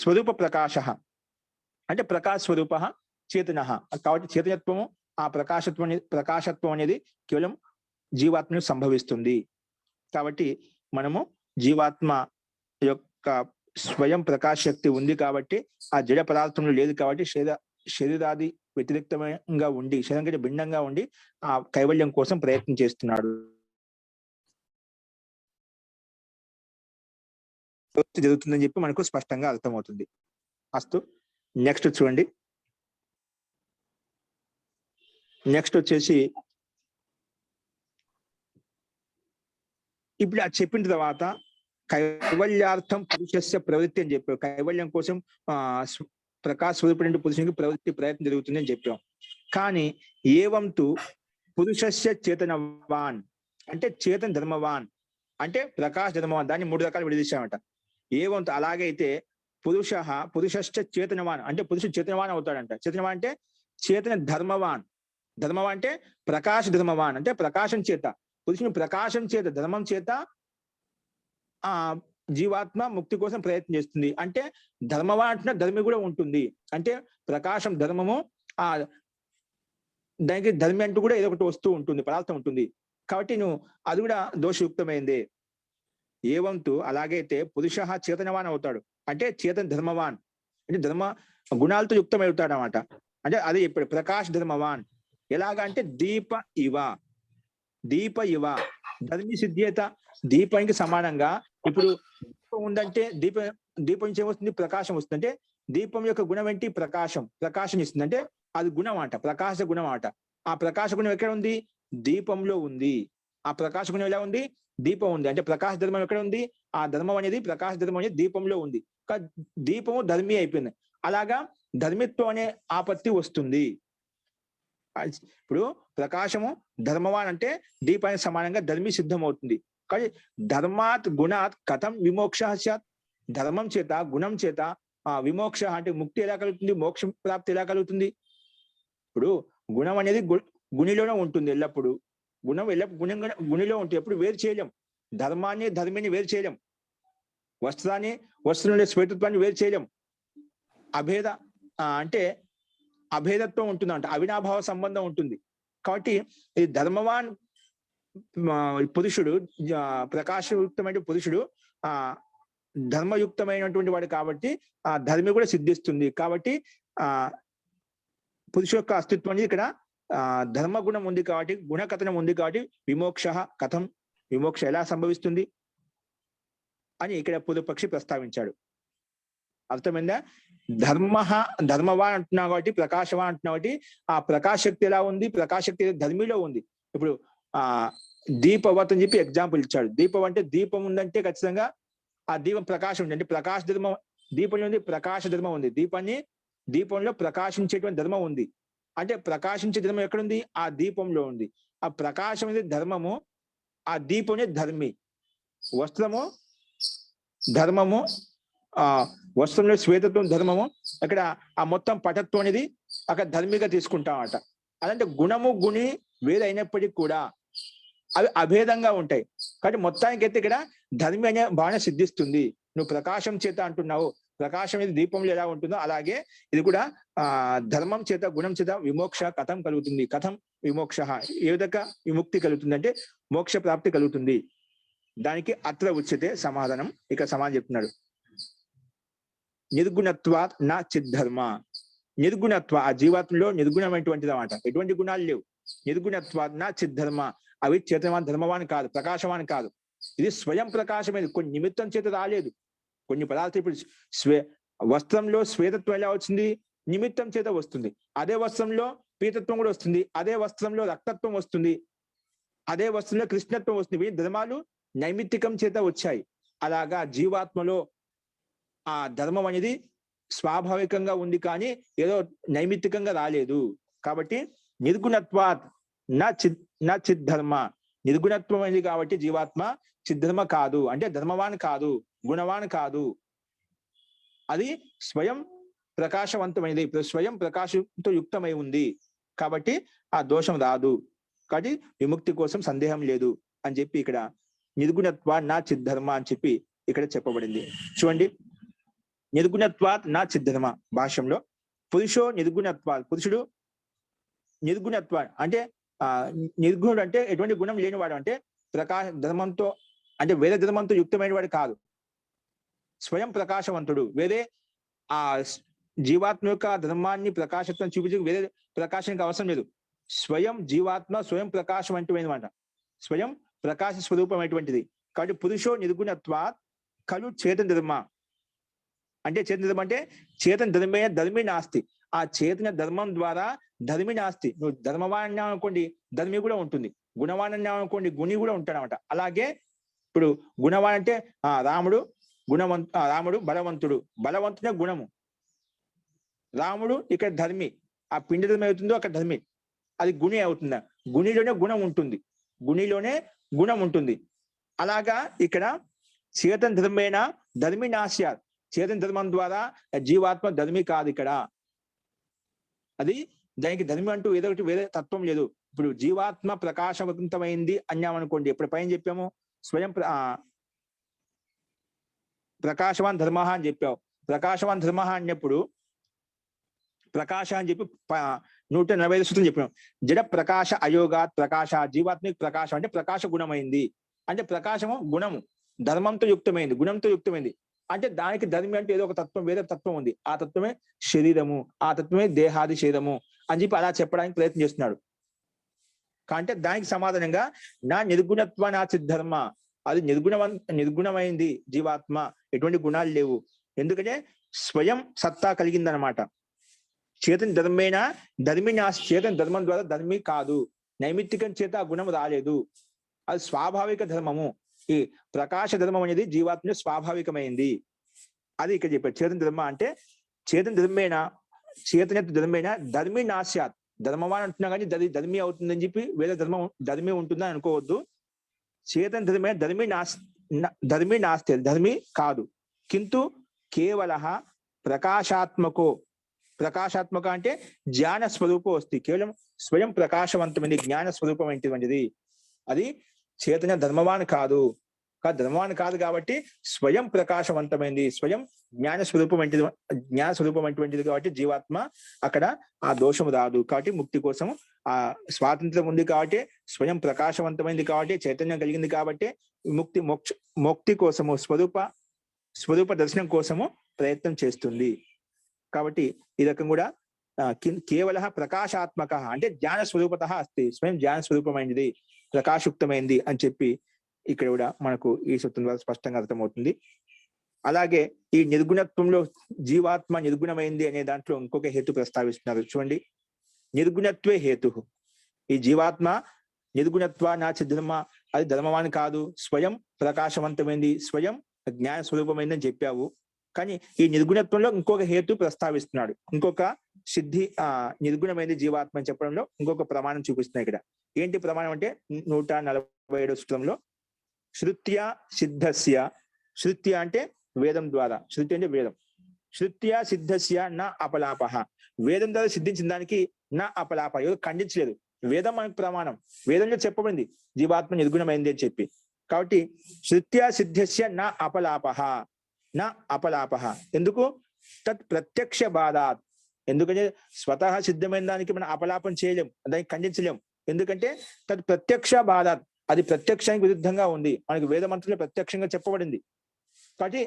స్వరూప ప్రకాశ అంటే ప్రకాశ స్వరూప చేతన. కాబట్టి చైతన్యత్వము, ఆ ప్రకాశత్వం అనేది కేవలం జీవాత్మను సంభవిస్తుంది. కాబట్టి మనము జీవాత్మ యొక్క స్వయం ప్రకాశ శక్తి ఉంది కాబట్టి, ఆ జడ పదార్థంలో లేదు కాబట్టి శరీరాది వ్యతిరేక్తంగా ఉండి, శరీరం కంటే భిన్నంగా ఉండి ఆ కైవల్యం కోసం ప్రయత్నం చేస్తున్నాడు, జరుగుతుందని చెప్పి మనకు స్పష్టంగా అర్థమవుతుంది. అస్తు. నెక్స్ట్ చూడండి, నెక్స్ట్ వచ్చేసి ఇప్పుడు అది చెప్పిన తర్వాత కైవల్యార్థం పురుషస్య ప్రవృత్తి అని చెప్పాం. కైవల్యం కోసం ప్రకాశ స్వరూపుడు పురుషునికి ప్రయత్నం జరుగుతుంది అని చెప్పాం. కానీ ఏవంతు పురుషస్య చేతనవాన్ అంటే చేతన ధర్మవాన్ అంటే ప్రకాశ ధర్మవాన్, దాన్ని 3 రకాలు విడదీశామట. ఏవంతు అలాగైతే పురుషశ్చ చేతనవాన్ అంటే పురుషుడు చేతనవాన్ అవుతాడంట. చేతనవాన్ అంటే చేతన ధర్మవాన్, ధర్మవాన్ అంటే ప్రకాశ ధర్మవాన్ అంటే ప్రకాశం చేత, పురుషుని ప్రకాశం చేత, ధర్మం చేత జీవాత్మ ముక్తి కోసం ప్రయత్నం చేస్తుంది. అంటే ధర్మవా అంటున్న ధర్మి కూడా ఉంటుంది. అంటే ప్రకాశం ధర్మము ఆ దానికి ధర్మి అంటూ కూడా ఏదో ఒకటి వస్తూ ఉంటుంది, పదార్థం ఉంటుంది. కాబట్టి నువ్వు అది కూడా దోషయుక్తమైందే. ఏవంతు అలాగైతే పురుష చేతనవాన్ అవుతాడు, అంటే చేతన ధర్మవాన్ అంటే ధర్మ గుణాలతో యుక్తమవుతాడు అన్నమాట. అంటే అదే ఇప్పుడు ప్రకాశ్ ధర్మవాన్ ఎలాగా అంటే దీప ఇవ ధర్మి సిద్ధ్యత దీపానికి సమానంగా. ఇప్పుడు దీపం ఉందంటే దీపం నుంచి ఏమొస్తుంది? ప్రకాశం వస్తుంది. అంటే దీపం యొక్క గుణం ఏంటి? ప్రకాశం ఇస్తుంది. అంటే అది గుణం అంట, ప్రకాశ గుణం అంట. ఆ ప్రకాశ గుణం ఎక్కడ ఉంది? దీపంలో ఉంది. ఆ ప్రకాశ గుణం ఎలా ఉంది? దీపం ఉంది. అంటే ప్రకాశ ధర్మం ఎక్కడ ఉంది? ఆ ధర్మం అనేది, ప్రకాశ ధర్మం అనేది దీపంలో ఉంది. దీపము ధర్మి అయిపోయింది. అలాగా ధర్మిత్వం అనే ఆపత్తి వస్తుంది. ఇప్పుడు ప్రకాశము ధర్మవాన్ అంటే దీపానికి సమానంగా ధర్మి సిద్ధం అవుతుంది. కానీ ధర్మాత్ గుణాత్ కథం విమోక్ష స్యాత్? ధర్మం చేత గుణం చేత విమోక్ష అంటే ముక్తి ఎలా కలుగుతుంది? మోక్ష ప్రాప్తి ఎలా కలుగుతుంది? ఇప్పుడు గుణం అనేది గుణిలోనే ఉంటుంది ఎల్లప్పుడు. గుణం గుణిలో ఉంటుంది, ఎప్పుడు వేరు చేయలేం. ధర్మాన్ని ధర్మిని వేరు చేయలేం. వస్త్రంలో శ్వేతత్వాన్ని వేరు చేయలేం. అభేద అంటే అభేదత్వం ఉంటుంది, అంటే అవినాభావ సంబంధం ఉంటుంది. కాబట్టి ఈ ధర్మవాన్ పురుషుడు, ప్రకాశయుక్తమైన పురుషుడు ధర్మయుక్తమైనటువంటి వాడు కాబట్టి ఆ ధర్మి కూడా సిద్ధిస్తుంది. కాబట్టి పురుషు యొక్క అస్తిత్వం అనేది ఇక్కడ ధర్మ గుణం ఉంది కాబట్టి, గుణకథనం ఉంది కాబట్టి విమోక్ష కథం, విమోక్ష ఎలా సంభవిస్తుంది అని ఇక్కడ పూర్వపక్షి ప్రస్తావించాడు. అర్థమైందా? ధర్మవాన్ అంటున్నావు కాబట్టి, ప్రకాశవాన్ అంటున్నావు కాబట్టి ఆ ప్రకాశక్తి ఎలా ఉంది? ప్రకాశక్తి ధర్మిలో ఉంది. ఇప్పుడు దీపవత్ అని చెప్పి ఎగ్జాంపుల్ ఇచ్చాడు. దీపం అంటే దీపం ఉందంటే ఖచ్చితంగా ఆ దీపం ప్రకాశం ఉంది. అంటే ప్రకాశ ధర్మం దీపంలో ఉంది, ప్రకాశ ధర్మం ఉంది. దీపంలో ప్రకాశించేటువంటి ధర్మం ఉంది. అంటే ప్రకాశించే ధర్మం ఎక్కడుంది? ఆ దీపంలో ఉంది. ఆ ప్రకాశం అనేది ధర్మము, ఆ దీపం అనేది ధర్మి. వస్త్రము ధర్మము, వస్త్రంలో శ్వేతత్వం ధర్మము, అక్కడ ఆ మొత్తం పటత్వం అనేది అక్కడ ధర్మిగా తీసుకుంటామట. అదంటే గుణము గుణి వేరైనప్పటికీ కూడా అవి అభేదంగా ఉంటాయి. కాబట్టి మొత్తానికి అయితే ఇక్కడ ధర్మి అనే భావన సిద్ధిస్తుంది. నువ్వు ప్రకాశం చేత అంటున్నావు, ప్రకాశం అనేది దీపంలో ఎలా ఉంటుందో అలాగే ఇది కూడా ధర్మం చేత గుణం చేత విమోక్ష కథం కలుగుతుంది. కథం విమోక్ష, ఏ విధంగా విముక్తి కలుగుతుంది అంటే మోక్ష ప్రాప్తి కలుగుతుంది. దానికి అత్ర ఉచ్యతే సమాధానం. ఇక సమాధానం చెప్తున్నాడు. నిర్గుణత్వాత్ నా చిద్ధర్మ. నిర్గుణత్వ ఆ జీవాత్మలో నిర్గుణమైనటువంటిది అన్నమాట. ఎటువంటి గుణాలు లేవు. నిర్గుణత్వాత్ నా చిద్ధర్మ, అవి చేతనవాన్ ధర్మవాన్ కాదు, ప్రకాశవాన్ కాదు. ఇది స్వయం ప్రకాశమైనది, కొన్ని నిమిత్తం చేత రాలేదు. కొన్ని పదార్థాలు ఇప్పుడు వస్త్రంలో శ్వేతత్వం ఎలా వచ్చింది? నిమిత్తం చేత వస్తుంది. అదే వస్త్రంలో పీతత్వం కూడా వస్తుంది. అదే వస్త్రంలో రక్తత్వం వస్తుంది. అదే వస్త్రంలో కృష్ణత్వం వస్తుంది. ఈ ధర్మాలు నైమిత్తికం చేత వచ్చాయి. అలాగా జీవాత్మలో ఆ ధర్మం అనేది స్వాభావికంగా ఉంది, కానీ ఏదో నైమిత్తికంగా రాలేదు. కాబట్టి నిర్గుణత్వాత్ నా చిద్ధర్మ, నిర్గుణత్వం అనేది కాబట్టి జీవాత్మ చిద్ధర్మ కాదు, అంటే ధర్మవాన్ కాదు, గుణవాన్ కాదు. అది స్వయం ప్రకాశవంతమైనది, స్వయం ప్రకాశంతో యుక్తమై ఉంది. కాబట్టి ఆ దోషం రాదు. కాబట్టి విముక్తి కోసం సందేహం లేదు అని చెప్పి ఇక్కడ నిర్గుణత్వా నా చిద్ధర్మ అని చెప్పి ఇక్కడ చెప్పబడింది. చూడండి, నిర్గుణత్వాత్ నా చిద్ధర్మ భాష్యంలో పురుషో నిర్గుణత్వా, పురుషుడు నిర్గుణత్వ అంటే నిర్గుణుడు అంటే ఎటువంటి గుణం లేనివాడు, అంటే ప్రకాశ ధర్మంతో అంటే వేరే ధర్మంతో యుక్తమైన వాడు కాదు, స్వయం ప్రకాశవంతుడు. వేరే ఆ జీవాత్మ యొక్క ధర్మాన్ని ప్రకాశత్వం చూపించి వేరే ప్రకాశానికి అవసరం లేదు. స్వయం జీవాత్మ స్వయం ప్రకాశవంతమైనమాట, స్వయం ప్రకాశ స్వరూపమైనటువంటిది. కాబట్టి పురుషో నిర్గుణత్వా ఖలు చేతన ధర్మ, అంటే చేతన ధర్మం అంటే చేతన ధర్మే ధర్మి నాస్తి. ఆ చేతన ధర్మం ద్వారా ధర్మి నాస్తి. నువ్వు ధర్మవాన్ అనుకోండి, ధర్మి కూడా ఉంటుంది. గుణవాన్ అనుకోండి, గుణి కూడా ఉంటాడు అనమాట. అలాగే ఇప్పుడు గుణవాన్ అంటే రాముడు రాముడు బలవంతుడు, బలవంతుడే గుణము. రాముడు ఇక్కడ ధర్మి, ఆ పిండి ధర్మి అవుతుందో అక్కడ ధర్మి, అది గుణి అవుతుందా? గుణిలోనే గుణం ఉంటుంది, గుణిలోనే గుణం ఉంటుంది. అలాగా ఇక్కడ చేతన ధర్మేణ ధర్మి నాస్య, చేతన ధర్మం ద్వారా జీవాత్మ ధర్మి కాదు. ఇక్కడ అది దానికి ధర్మి అంటూ ఏదో ఒకటి వేరే తత్వం లేదు. ఇప్పుడు జీవాత్మ ప్రకాశవంతమైంది అన్నామనుకోండి, ఇప్పుడు పైన చెప్పాము స్వయం ప్రకాశవాన్ ధర్మ అని చెప్పావు. ప్రకాశవాన్ ధర్మ అన్నప్పుడు ప్రకాశ అని చెప్పి 145 సూత్రం చెప్పినాం. జడ ప్రకాశ అయోగాత్ ప్రకాశ, జీవాత్మిక ప్రకాశం అంటే ప్రకాశ గుణమైంది. అంటే ప్రకాశము గుణము, ధర్మంతో యుక్తమైంది, గుణంతో యుక్తమైంది. అంటే దానికి ధర్మి అంటే ఏదో ఒక తత్వం, వేరే తత్వం ఉంది. ఆ తత్వమే శరీరము, ఆ తత్వమే దేహాది శరీరము అని చెప్పి అలా చెప్పడానికి ప్రయత్నం చేస్తున్నాడు. అంటే దానికి సమాధానంగా నా నిర్గుణత్వ నా సిద్ధర్మ, అది నిర్గుణమైంది జీవాత్మ, ఎటువంటి గుణాలు లేవు. ఎందుకంటే స్వయం సత్తా కలిగిందనమాట. చేతన ధర్మేణ ధర్మి నా, చేతన ధర్మం ద్వారా ధర్మి కాదు, నైమిత్తికం చేత ఆ గుణం రాలేదు, అది స్వాభావిక ధర్మము. ఈ ప్రకాశ ధర్మం అనేది జీవాత్మ స్వాభావికమైంది. అది ఇక్కడ చెప్పారు. చేతన ధర్మ అంటే చేతన ధర్మేణ, చేతన ధర్మేణ ధర్మి నాస్యాత్, ధర్మవాన్ అంటున్నా కానీ ధర్మి అవుతుందని చెప్పి వేరే ధర్మం ధర్మి ఉంటుందని అనుకోవద్దు. చేతన ధర్మే ధర్మి నాస్తి, ధర్మి కాదు. కింటు కేవల ప్రకాశాత్మకో, ప్రకాశాత్మక అంటే జ్ఞాన స్వరూపం వస్తుంది. కేవలం స్వయం ప్రకాశవంతమైనది, జ్ఞాన స్వరూపమైనటువంటిది. అది చేతన ధర్మవాన్ కాదు, ధర్మవాన్ కాదు కాబట్టి స్వయం ప్రకాశవంతమైంది, స్వయం జ్ఞాన స్వరూపమైనటువంటిది కాబట్టి జీవాత్మ అక్కడ ఆ దోషం రాదు. కాబట్టి ముక్తి కోసం ఆ స్వాతంత్రం ఉంది కాబట్టి, స్వయం ప్రకాశవంతమైంది కాబట్టి, చైతన్యం కలిగింది కాబట్టి ముక్తి కోసము స్వరూప దర్శనం కోసము ప్రయత్నం చేస్తుంది. కాబట్టి ఈ రకం కూడా కేవల ప్రకాశాత్మక అంటే జ్ఞాన స్వరూపత అస్తి, స్వయం జ్ఞాన స్వరూపమైనది, ప్రకాశయుక్తమైంది అని చెప్పి ఇక్కడ కూడా మనకు ఈ సూత్రం ద్వారా స్పష్టంగా అర్థమవుతుంది. అలాగే ఈ నిర్గుణత్వంలో జీవాత్మ నిర్గుణమైంది అనే దాంట్లో ఇంకొక హేతు ప్రస్తావిస్తున్నారు. చూడండి, నిర్గుణత్వే హేతు. ఈ జీవాత్మ నిర్గుణత్వ నా ధర్మ, అది ధర్మవాన్ కాదు, స్వయం ప్రకాశవంతమైంది, స్వయం జ్ఞాన స్వరూపమైంది అని చెప్పావు. కానీ ఈ నిర్గుణత్వంలో ఇంకొక హేతు ప్రస్తావిస్తున్నాడు. ఇంకొక సిద్ధి నిర్గుణమైనది జీవాత్మ అని చెప్పడంలో ఇంకొక ప్రమాణం చూపిస్తున్నాయి ఇక్కడ. ఏంటి ప్రమాణం అంటే 147 సూత్రంలో శృత్యా సిద్ధస్య, శృత్య అంటే వేదం ద్వారా, శృతి అంటే వేదం, శృత్యా సిద్ధస్య నా అపలాప, వేదం ద్వారా సిద్ధించిన దానికి నా అపలాప, ఎవరు ఖండించలేదు. వేదం మనకు ప్రమాణం, వేదంలో చెప్పబడింది జీవాత్మ నిర్గుణమైంది అని చెప్పి. కాబట్టి శృత్యా సిద్ధస్య నా అపలాప, నా అపలాప. ఎందుకు? తత్ ప్రత్యక్ష బాధాత్, ఎందుకంటే స్వతహా సిద్ధమైన దానికి మనం అపలాపం చేయలేం, దానికి ఖండించలేం. ఎందుకంటే తత్ ప్రత్యక్ష బాధాత్, అది ప్రత్యక్షానికి విరుద్ధంగా ఉంది, మనకి వేద మంత్రంలో ప్రత్యక్షంగా చెప్పబడింది. కాబట్టి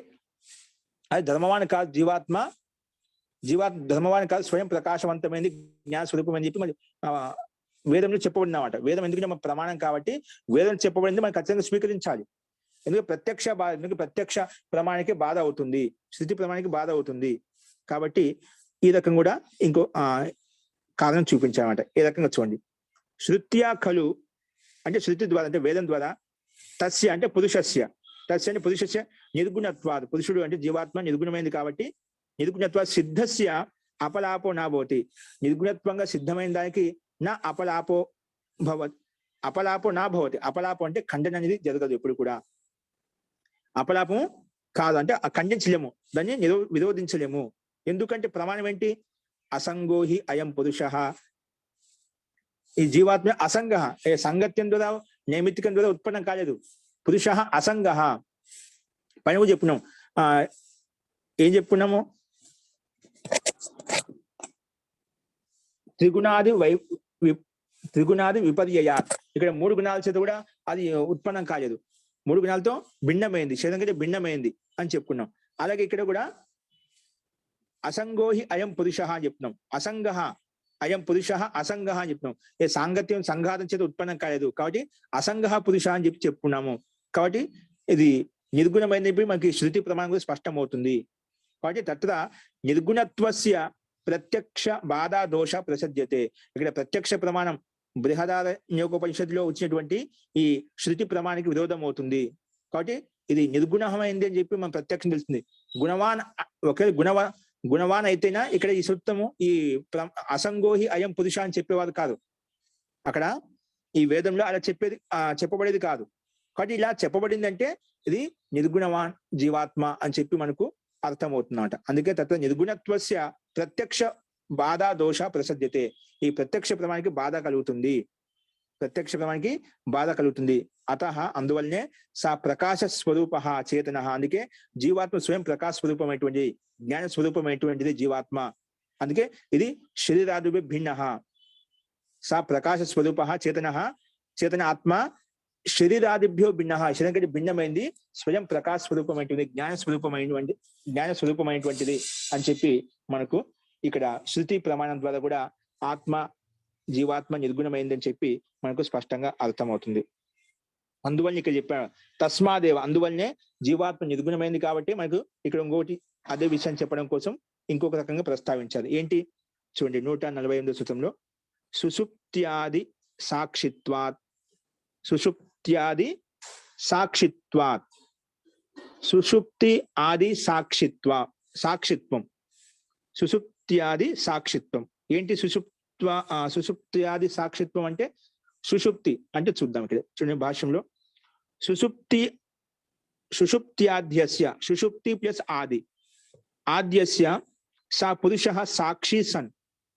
అది ధర్మవాన్ కాదు, జీవాత్మ ధర్మవాన్ కాదు, స్వయం ప్రకాశవంతమైంది, జ్ఞాన స్వరూపం అని చెప్పి మరి వేదంలో చెప్పబడింది అన్నమాట. వేదం ఎందుకంటే మన ప్రమాణం కాబట్టి వేదం చెప్పబడింది మనం ఖచ్చితంగా స్వీకరించాలి. ఎందుకంటే ప్రత్యక్ష ప్రమాణానికి బాధ అవుతుంది, శృతి ప్రమాణానికి బాధ అవుతుంది. కాబట్టి ఈ రకం కూడా ఇంకో కారణం చూపించాలన్నమాట. ఈ రకంగా చూడండి, శృత్యా ఖలు అంటే శృతి ద్వారా, అంటే వేదం ద్వారా, తస్య అంటే పురుషస్య, తస్య అంటే పురుషస్య నిర్గుణత్వాది, పురుషుడు అంటే జీవాత్మ నిర్గుణమైంది కాబట్టి నిర్గుణత్వ సిద్ధస్య అపలాపో నా భవతి, నిర్గుణత్వంగా సిద్ధమైన దానికి నా అపలాపో నా భవతి. అపలాపం అంటే ఖండన అనేది జరగదు ఎప్పుడు కూడా. అపలాపం కాదు అంటే ఖండించలేము, దాన్ని విరోధించలేము. ఎందుకంటే ప్రమాణం ఏంటి? అసంగోహి అయం పురుష, ఈ జీవాత్మ అసంగ, సంగత్యం ద్వారా నైమిత్తికం ద్వారా ఉత్పన్నం కాలేదు. పురుష అసంగ. పైన చెప్పున్నాం, ఏం చెప్పుకున్నాము? త్రిగుణాది విపర్యయా, ఇక్కడ 3 గుణాల చేత కూడా అది ఉత్పన్నం కాలేదు, 3 గుణాలతో భిన్నమైంది, శరీరం కంటే భిన్నమైంది అని చెప్పుకున్నాం. అలాగే ఇక్కడ కూడా అసంగోహి అయం పురుష అని చెప్తున్నాం, అసంగ అయం పురుష అసంగ అని చెప్తున్నాం. సాంగత్యం సంఘాతం చేత ఉత్పన్నం కాలేదు కాబట్టి అసంగ పురుష అని చెప్పి చెప్పుకున్నాము. కాబట్టి ఇది నిర్గుణమైనది మనకి శృతి ప్రమాణం కూడా స్పష్టమవుతుంది. కాబట్టి తత్ర నిర్గుణత్వస్య ప్రత్యక్ష బాధా దోష ప్రసజ్యతే, ఇక్కడ ప్రత్యక్ష ప్రమాణం బృహదారణ్యోపనిషత్తులో వచ్చినటువంటి ఈ శృతి ప్రమాణానికి విరోధం అవుతుంది. కాబట్టి ఇది నిర్గుణమైంది అని చెప్పి మనం ప్రత్యక్షం తెలుస్తుంది. ఒకే గుణవాన్ అయితేనా ఇక్కడ ఈ సూక్తము ఈ అసంగోహి అయం పురుష అని చెప్పేవారు కాదు, అక్కడ ఈ వేదంలో అలా చెప్పబడేది కాదు. కాబట్టి ఇలా చెప్పబడింది అంటే ఇది నిర్గుణవాన్ జీవాత్మ అని చెప్పి మనకు అర్థమవుతుందన్నమాట. అందుకే తత్వ నిర్గుణత్వస్య ప్రత్యక్ష బాధా దోష ప్రసజ్యతే, ఈ ప్రత్యక్ష ప్రమాణానికి బాధ కలుగుతుంది, అతః అందువల్లనే సా ప్రకాశ స్వరూప చేతన, అందుకే జీవాత్మ స్వయం ప్రకాశ స్వరూపమైనటువంటిది, జ్ఞాన స్వరూపమైనటువంటిది జీవాత్మ. అందుకే ఇది శరీరాదిభ్యో భిన్న. సా ప్రకాశ స్వరూప చేతన, చేతన ఆత్మ శరీరాదిభ్యో భిన్న, శరీరం కంటే భిన్నమైంది, స్వయం ప్రకాశ స్వరూపమైనటువంటి జ్ఞాన స్వరూపమైనటువంటిది అని చెప్పి మనకు ఇక్కడ శృతి ప్రమాణం ద్వారా కూడా ఆత్మ జీవాత్మ నిర్గుణమైందని చెప్పి మనకు స్పష్టంగా అర్థమవుతుంది. అందువల్ల ఇక్కడ చెప్పాడు తస్మాదేవ, అందువల్లనే జీవాత్మ నిర్గుణమైంది కాబట్టి మనకు ఇక్కడ ఇంకొకటి అదే విషయం చెప్పడం కోసం ఇంకొక రకంగా ప్రస్తావించారు. ఏంటి చూడండి 148వ సూత్రంలో సుషుప్త్యాది సాక్షిత్వాత్, సుషుప్త్యాది సాక్షిత్వాత్, సుషుప్తి ఆది సాక్షిత్వం, సుషుప్త్యాది సాక్షిత్వం. ఏంటి సుషుప్త్యాది సాక్షిత్వం అంటే? సుషుప్తి అంటే చూద్దాం ఇక్కడ చూడండి భాష్యంలో, సుషుప్త్యాద్యస్య, సుషుప్తి ప్లస్ ఆది, ఆద్యస్య సా పురుష సాక్షి సన్,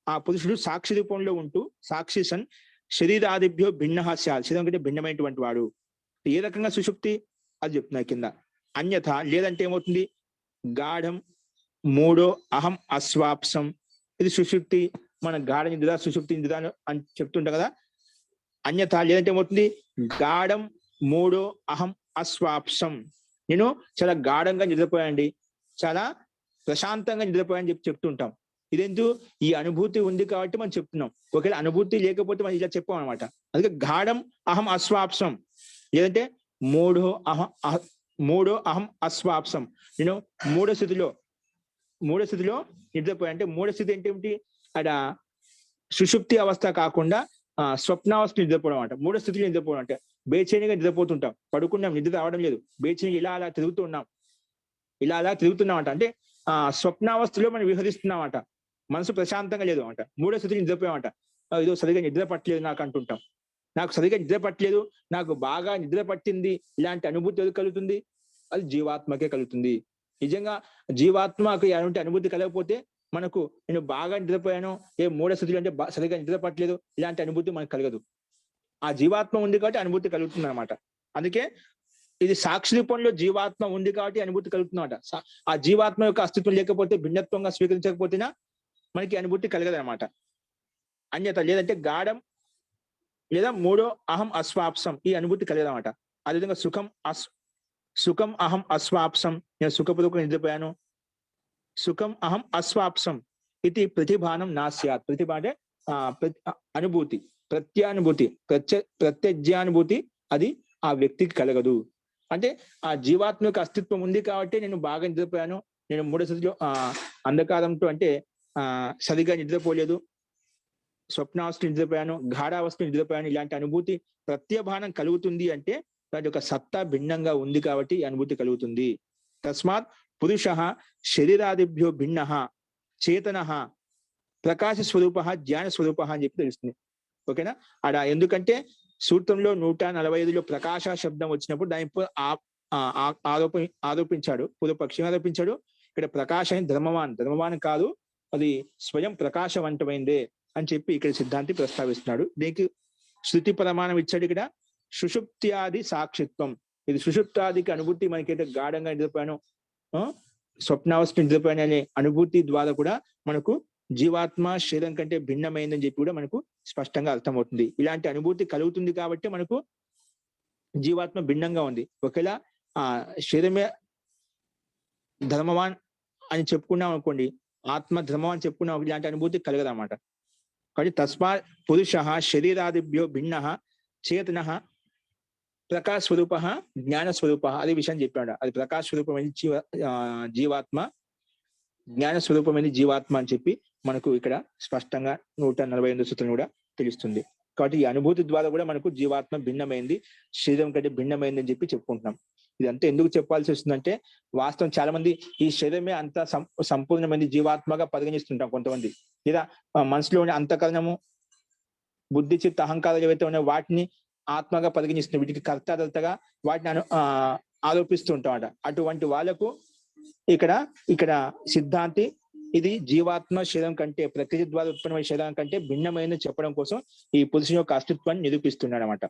ఆ పురుషుడు సాక్షి రూపంలో ఉంటూ సాక్షి సన్ శరీరాదిభ్యో భిన్న స్యాత్, శరీరం కంటే భిన్నమైనటువంటి వాడు. ఏ రకంగా సుషుప్తి అది చెప్తున్నారు కింద. అన్యథ లేదంటే ఏమవుతుంది? గాఢం మూడో అహం అస్వాప్సం, ఇది సుషుప్తి, మన గాఢ నిద్ర సుషుప్తి నిద్ర అని చెప్తుంటాం కదా. అన్యథ లేదంటే ఏమవుతుంది? గాఢం మూడో అహం అస్వాప్సం, నేను చాలా గాఢంగా నిద్రపోయాండి, చాలా ప్రశాంతంగా నిద్రపోయాని చెప్తుంటాం. ఇదెందుకు? ఈ అనుభూతి ఉంది కాబట్టి మనం చెప్తున్నాం. ఒకవేళ అనుభూతి లేకపోతే మనం ఇలా చెప్పాం అనమాట. అందుకే గాఢం అహం అస్వాప్సం, లేదంటే మూడో అహం అస్వాప్సం, నేను మూడో స్థితిలో నిద్రపోయా. అంటే మూడో స్థితి ఏంటి? అక్కడ సుషుప్తి అవస్థ కాకుండా స్వప్నావస్థ నిద్రపోవడం అంట. మూడో స్థితిలో నిద్రపోవడం అంటే బేచైనిగా నిద్రపోతుంటాం, పడుకున్నాం, నిద్ర రావడం లేదు, బేచైనిగా ఇలా అలా తిరుగుతున్నాం అంట. అంటే స్వప్నావస్థలో మనం విహరిస్తున్నామంట, మనసు ప్రశాంతంగా లేదు అంట, మూడో స్థితిలో నిద్రపోయామంట. ఏదో సరిగా నిద్ర పట్టలేదు నాకు అంటుంటాం. నాకు సరిగా నిద్ర పట్టలేదు, నాకు బాగా నిద్ర పట్టింది, ఇలాంటి అనుభూతి ఎందుకు కలుగుతుంది? అది జీవాత్మకే కలుగుతుంది. నిజంగా జీవాత్మకు ఎలాంటి అనుభూతి కలగకపోతే మనకు నేను బాగా నిద్రపోయాను, మూడో స్థితిలో అంటే సరిగా నిద్ర పట్టలేదు, ఇలాంటి అనుభూతి మనకు కలగదు. ఆ జీవాత్మ ఉంది కాబట్టి అనుభూతి కలుగుతుంది అనమాట. అందుకే ఇది సాక్షి రూపంలో జీవాత్మ ఉంది కాబట్టి అనుభూతి కలుగుతుందన్నమాట. ఆ జీవాత్మ యొక్క అస్తిత్వం లేకపోతే, భిన్నత్వంగా స్వీకరించకపోతేనా మనకి అనుభూతి కలగదు అనమాట. అన్యత లేదంటే గాఢం లేదా మూడో అహం అస్వాప్సం, ఈ అనుభూతి కలగదన్నమాట. అదేవిధంగా సుఖం అహం అస్వాప్సం, నేను సుఖపూర్వకంగా నిద్రపోయాను, సుఖం అహం అస్వాప్సం ఇది ప్రతిభానం నా స్యాత్. ప్రతిభ అంటే అనుభూతి, ప్రత్యజ్యానుభూతి, అది ఆ వ్యక్తికి కలగదు. అంటే ఆ జీవాత్మ యొక్క అస్తిత్వం ఉంది కాబట్టి నేను బాగా నిద్రపోయాను, నేను మూడో స్థితిలో అంధకారంతో అంటే సరిగా నిద్రపోలేదు, స్వప్నావస్థ నిద్రపోయాను, గాఢావస్థ నిద్రపోయాను, ఇలాంటి అనుభూతి ప్రత్యభానం కలుగుతుంది అంటే దాని యొక్క సత్తా భిన్నంగా ఉంది కాబట్టి అనుభూతి కలుగుతుంది. తస్మాత్ పురుష శరీరాదిభ్యో భిన్న చేతన ప్రకాశ స్వరూప జ్ఞాన స్వరూప అని చెప్పి తెలుస్తుంది. ఓకేనా? అడ ఎందుకంటే సూత్రంలో 145లో ప్రకాశ శబ్దం వచ్చినప్పుడు దాని ఆరోపించాడు, పూర్వపక్షి ఆరోపించాడు. ఇక్కడ ప్రకాశ అని ధర్మవాన్ కాదు, అది స్వయం ప్రకాశవంతమైందే అని చెప్పి ఇక్కడ సిద్ధాంతి ప్రస్తావిస్తున్నాడు. దీనికి శృతి ప్రమాణం ఇచ్చాడు ఇక్కడ సుషుప్త్యాది సాక్షిత్వం. ఇది సుషుప్తాదికి అనుభూతి, మనకైతే గాఢంగా నిద్రపోయాను, స్వప్నావస్థ నిద్రపోయాను అనే అనుభూతి ద్వారా కూడా మనకు జీవాత్మ శరీరం కంటే భిన్నమైందని చెప్పి కూడా మనకు స్పష్టంగా అర్థమవుతుంది. ఇలాంటి అనుభూతి కలుగుతుంది కాబట్టి మనకు జీవాత్మ భిన్నంగా ఉంది. ఒకవేళ శరీరమే ధర్మవాన్ అని చెప్పుకున్నాం అనుకోండి, ఆత్మ ధర్మవాన్ చెప్పుకున్నాం, ఇలాంటి అనుభూతి కలగదన్నమాట. కాబట్టి తస్మా పురుష శరీరాదిభ్యో భిన్న చేతన ప్రకాశ స్వరూప జ్ఞాన స్వరూప, అదే విషయం చెప్పాడు. అది ప్రకాశ స్వరూపమైన జీవాత్మ, జ్ఞాన స్వరూపమైన జీవాత్మ అని చెప్పి మనకు ఇక్కడ స్పష్టంగా 148 సూత్రం కూడా తెలుస్తుంది. కాబట్టి ఈ అనుభూతి ద్వారా కూడా మనకు జీవాత్మ భిన్నమైంది, శరీరం కంటే భిన్నమైంది అని చెప్పి చెప్పుకుంటున్నాం. ఇదంతా ఎందుకు చెప్పాల్సి వస్తుందంటే, వాస్తవం చాలా మంది ఈ శరీరమే అంత సంపూర్ణమైంది జీవాత్మగా పరిగణిస్తుంటాం కొంతమంది, లేదా మనసులో ఉండే అంతఃకరణము, బుద్ధి, చిత్త, అహంకారాలు ఏవైతే ఉన్నాయో వాటిని ఆత్మగా పరిగణిస్తున్నాం, వీటికి కర్తాదర్తగా వాటిని ఆరోపిస్తూ ఉంటామట. అటువంటి వాళ్ళకు ఇక్కడ సిద్ధాంతి ఇది జీవాత్మ శరీరం కంటే, ప్రకృతి ద్వారా ఉత్పన్నమైన శరీరం కంటే భిన్నమైనది చెప్పడం కోసం ఈ పురుషుని యొక్క అస్తిత్వాన్ని నిరూపిస్తున్నాడు అనమాట.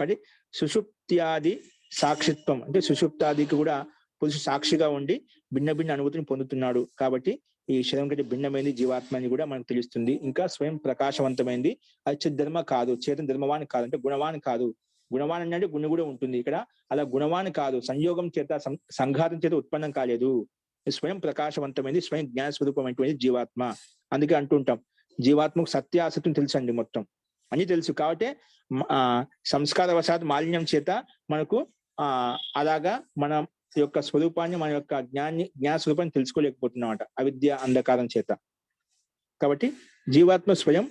అంటే సుషుప్త్యాది సాక్షిత్వం అంటే సుషుప్తాదికి కూడా పురుషు సాక్షిగా ఉండి భిన్న భిన్న అనుభూతిని పొందుతున్నాడు. కాబట్టి ఈ శరీరం కంటే భిన్నమైంది జీవాత్మ అని కూడా మనకు తెలుస్తుంది. ఇంకా స్వయం ప్రకాశవంతమైంది, అది చిద్ధర్మ కాదు, చేతన ధర్మవాన్ కాదు, అంటే గుణవాన్ కాదు. గుణవాన్ అంటే గుణ కూడా ఉంటుంది ఇక్కడ, అలా గుణవాన్ కాదు, సంయోగం చేత సంఘాతం చేత ఉత్పన్నం కాలేదు. స్వయం ప్రకాశవంతమైంది, స్వయం జ్ఞాన స్వరూపమైనటువంటి జీవాత్మ. అందుకే అంటుంటాం జీవాత్మకు సత్యాసత్యం తెలుసు అండి, మొత్తం అని తెలుసు. కాబట్టి సంస్కార వశాత్ మాలిన్యం చేత మనకు అలాగా మన యొక్క స్వరూపాన్ని, మన యొక్క జ్ఞాన స్వరూపాన్ని తెలుసుకోలేకపోతున్నామట, అవిద్య అంధకారం చేత. కాబట్టి జీవాత్మ స్వయం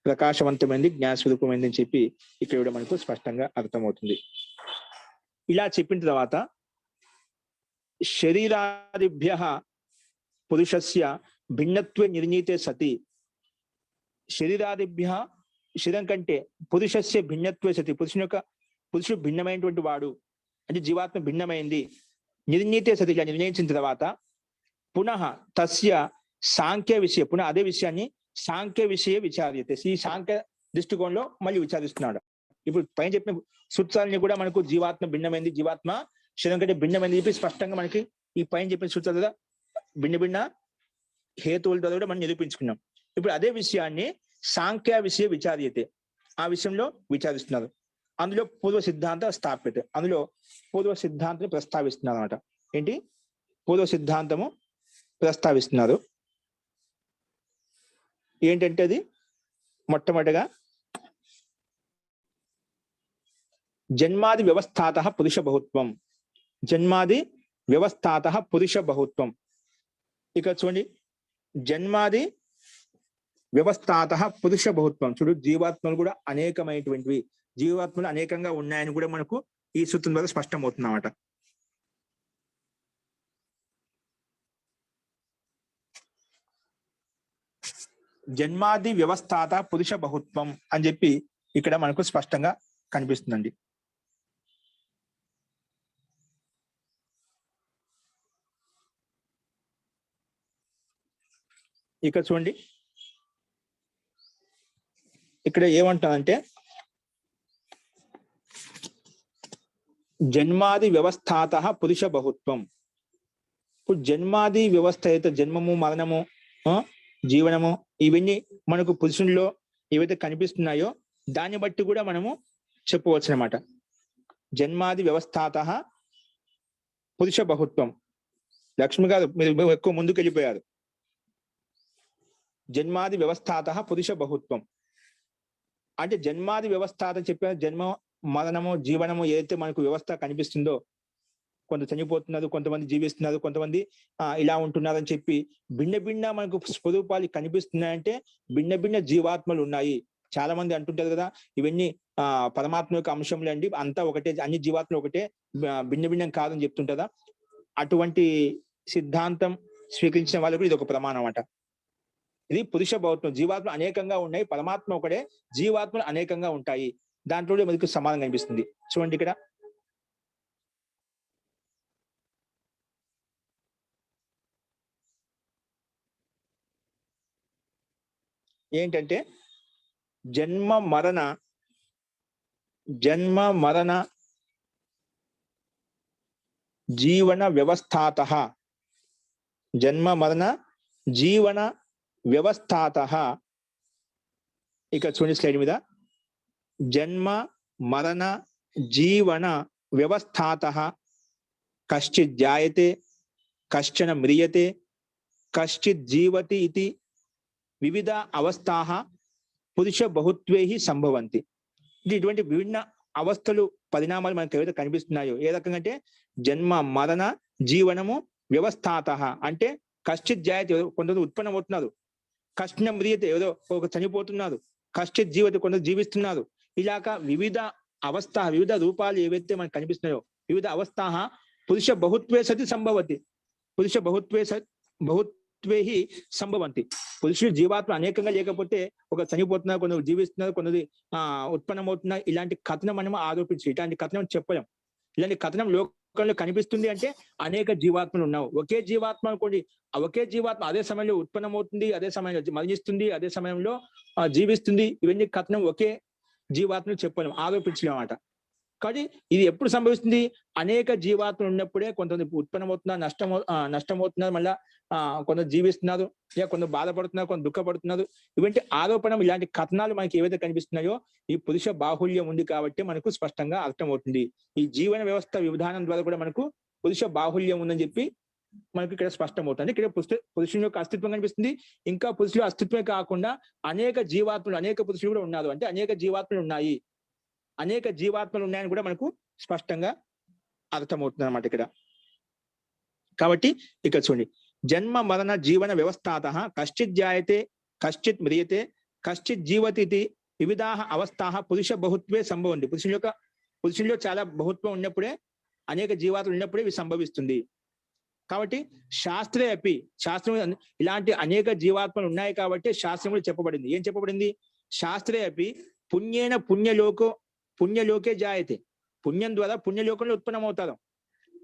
ప్రకాశవంతమైంది, జ్ఞాన స్వరూపమైంది అని చెప్పి ఇక్కడ కూడా మనకు స్పష్టంగా అర్థమవుతుంది. ఇలా చెప్పిన తర్వాత శరీరాదిభ్య పురుషస్య భిన్నత్వే నిర్ణీతే సతి, శరీరాదిభ్య శరీరం కంటే పురుషస్య భిన్నత్వే సతి, పురుషుడు భిన్నమైనటువంటి వాడు అంటే జీవాత్మ భిన్నమైంది. నిర్ణీతే సతి, ఇలా నిర్ణయించిన తర్వాత పునః తస్య సాంఖ్య విషయ, పునః అదే విషయాన్ని సాంఖ్య విషయ విచార్యతే, ఈ సాంఖ్య దృష్టికోణంలో మళ్ళీ విచారిస్తున్నాడు. ఇప్పుడు పైన చెప్పిన సూత్రాలని కూడా మనకు జీవాత్మ భిన్నమైంది, జీవాత్మ శరీరం కంటే భిన్నమైంది చెప్పి స్పష్టంగా మనకి ఈ పైన చెప్పిన సూత్రాల ద్వారా భిన్న భిన్న హేతువుల ద్వారా కూడా మనం నిరూపించుకున్నాం. ఇప్పుడు అదే విషయాన్ని సాంఖ్య విషయ విచార్యతే, ఆ విషయంలో విచారిస్తున్నారు. అందులో పూర్వ సిద్ధాంత స్థాపిత, అందులో పూర్వ సిద్ధాంతం ప్రస్తావిస్తున్నారు అనమాట. ఏంటి పూర్వ సిద్ధాంతము ప్రస్తావిస్తున్నారు ఏంటంటే అది మొట్టమొదటిగా జన్మాది వ్యవస్థాత పురుష బహుత్వం, జన్మాది వ్యవస్థాత పురుష బహుత్వం. ఇక చూడండి, జన్మాది వ్యవస్థాత పురుష బహుత్వం. చూడు, జీవాత్మలు కూడా అనేకమైనటువంటివి, జీవాత్మలు అనేకంగా ఉన్నాయని కూడా మనకు ఈ సూత్రం ద్వారా స్పష్టం అవుతుందన్నమాట. జన్మాది వ్యవస్థాత పురుష బహుత్వం అని చెప్పి ఇక్కడ మనకు స్పష్టంగా కనిపిస్తుందండి. ఇక చూడండి, ఇక్కడ ఏమంటారంటే జన్మాది వ్యవస్థాత పురుష బహుత్వం. ఇప్పుడు జన్మాది వ్యవస్థ అయితే జన్మము, మరణము, జీవనము ఇవన్నీ మనకు పురుషుల్లో ఏవైతే కనిపిస్తున్నాయో దాన్ని బట్టి కూడా మనము చెప్పవచ్చు అనమాట. జన్మాది వ్యవస్థాత పురుష బహుత్వం. లక్ష్మి గారు మీరు ఎక్కువ ముందుకు వెళ్ళిపోయారు. జన్మాది వ్యవస్థాత పురుష బహుత్వం అంటే జన్మాది వ్యవస్థాత చెప్పిన జన్మ, మరణము, జీవనము ఏదైతే మనకు వ్యవస్థ కనిపిస్తుందో, కొంత చనిపోతున్నారు, కొంతమంది జీవిస్తున్నారు, కొంతమంది ఇలా ఉంటున్నారు అని చెప్పి భిన్న భిన్న మనకు స్వరూపాలు కనిపిస్తున్నాయంటే భిన్న భిన్న జీవాత్మలు ఉన్నాయి. చాలా మంది అంటుంటారు కదా, ఇవన్నీ పరమాత్మ యొక్క అంశంలో అండి, అంతా ఒకటే, అన్ని జీవాత్మలు ఒకటే, భిన్న భిన్నం కాదని చెప్తుంటారా. అటువంటి సిద్ధాంతం స్వీకరించిన వాళ్ళకు ఇది ఒక ప్రమాణం అన్నమాట. ఇది పురుష బహుత్వం. జీవాత్మలు అనేకంగా ఉన్నాయి, పరమాత్మ ఒకటే, జీవాత్మలు అనేకంగా ఉంటాయి. దాంట్లో మనకు సమానం కనిపిస్తుంది. చూడండి, ఇక్కడ ఏంటంటే జన్మ మరణ జీవన వ్యవస్థాత, జన్మ మరణ జీవన వ్యవస్థాత. ఇక చూడండి స్లైడ్ మీద, జన్మ మరణ జీవన వ్యవస్థాత కశ్చిత్ జాయతే కశ్చన మ్రియతే కశ్చిత్ జీవతి ఇది వివిధ అవస్థాః పురుష బహుత్వే సంభవంతి. ఇటువంటి విభిన్న అవస్థలు, పరిణామాలు మనకు ఏవైతే కనిపిస్తున్నాయో ఏ రకంగా అంటే జన్మ మరణ జీవనము వ్యవస్థాత అంటే కశ్చిత్ జాయతే, కొందరు ఉత్పన్నమవుతున్నారు, కశ్చన మ్రియతే ఏదో ఒక చనిపోతున్నారు, కశ్చిత్ జీవతి కొందరు జీవిస్తున్నారు. ఇలాగ వివిధ అవస్థ, వివిధ రూపాలు ఏవైతే మనకు కనిపిస్తున్నాయో వివిధ అవస్థాః పురుష బహుత్వే సతి సంభవతి, పురుష బహుత్వే సంభవంతి. పురుషుడు జీవాత్మ అనేకంగా లేకపోతే ఒక చనిపోతున్నారు, కొందరు జీవిస్తున్నారు, కొందరు ఉత్పన్నమవుతున్నారు, ఇలాంటి కథనం మనం ఆరోపించి ఇలాంటి కథనం చెప్పలేం. ఇలాంటి కథనం లోకంలో కనిపిస్తుంది అంటే అనేక జీవాత్మలు ఉన్నావు. ఒకే జీవాత్మ అనుకోండి, ఒకే జీవాత్మ అదే సమయంలో ఉత్పన్నమవుతుంది, అదే సమయంలో మరణిస్తుంది, అదే సమయంలో జీవిస్తుంది. ఇవన్నీ కథనం ఒకే జీవాత్మలు చెప్పలేం, ఆరోపించలేం అన్నమాట. కానీ ఇది ఎప్పుడు సంభవిస్తుంది? అనేక జీవాత్మలు ఉన్నప్పుడే కొంతమంది ఉత్పన్నమవుతున్నారు, నష్టమవుతున్నారు, మళ్ళా కొందరు జీవిస్తున్నారు, లేదా కొందరు బాధపడుతున్నారు, కొందరు దుఃఖపడుతున్నారు. ఇవంటి ఆరోపణ, ఇలాంటి కథనాలు మనకి ఏవైతే కనిపిస్తున్నాయో ఈ పురుష బాహుళ్యం ఉంది కాబట్టి మనకు స్పష్టంగా అర్థమవుతుంది. ఈ జీవన వ్యవస్థ విధానం ద్వారా కూడా మనకు పురుష బాహుళ్యం ఉందని చెప్పి మనకి ఇక్కడ స్పష్టమవుతుంది. ఇక్కడ పురుషుని యొక్క అస్తిత్వం కనిపిస్తుంది. ఇంకా పురుషుల అస్తిత్వమే కాకుండా అనేక జీవాత్మలు, అనేక పురుషులు కూడా ఉన్నారు, అంటే అనేక జీవాత్మలు ఉన్నాయి, అనేక జీవాత్మలు ఉన్నాయని కూడా మనకు స్పష్టంగా అర్థమవుతుంది అన్నమాట ఇక్కడ. కాబట్టి ఇక్కడ చూడండి, జన్మ మరణ జీవన వ్యవస్థాత కశ్చిత్ జాయతే కశ్చిత్ మ్రియతే కశ్చిత్ జీవతి వివిధాః అవస్థాః పురుష బహుత్వే సంభవంతి. పురుషుల్లో చాలా బహుత్వం ఉన్నప్పుడే, అనేక జీవాత్మలు ఉన్నప్పుడే ఇవి సంభవిస్తుంది. కాబట్టి శాస్త్రం ఇలాంటి అనేక జీవాత్మలు ఉన్నాయి కాబట్టి శాస్త్రం కూడా చెప్పబడింది. ఏం చెప్పబడింది? శాస్త్రే అపి పుణ్యేన పుణ్యలోకే జాయతే. పుణ్యం ద్వారా పుణ్యలోకంలో ఉత్పన్నమవుతారు.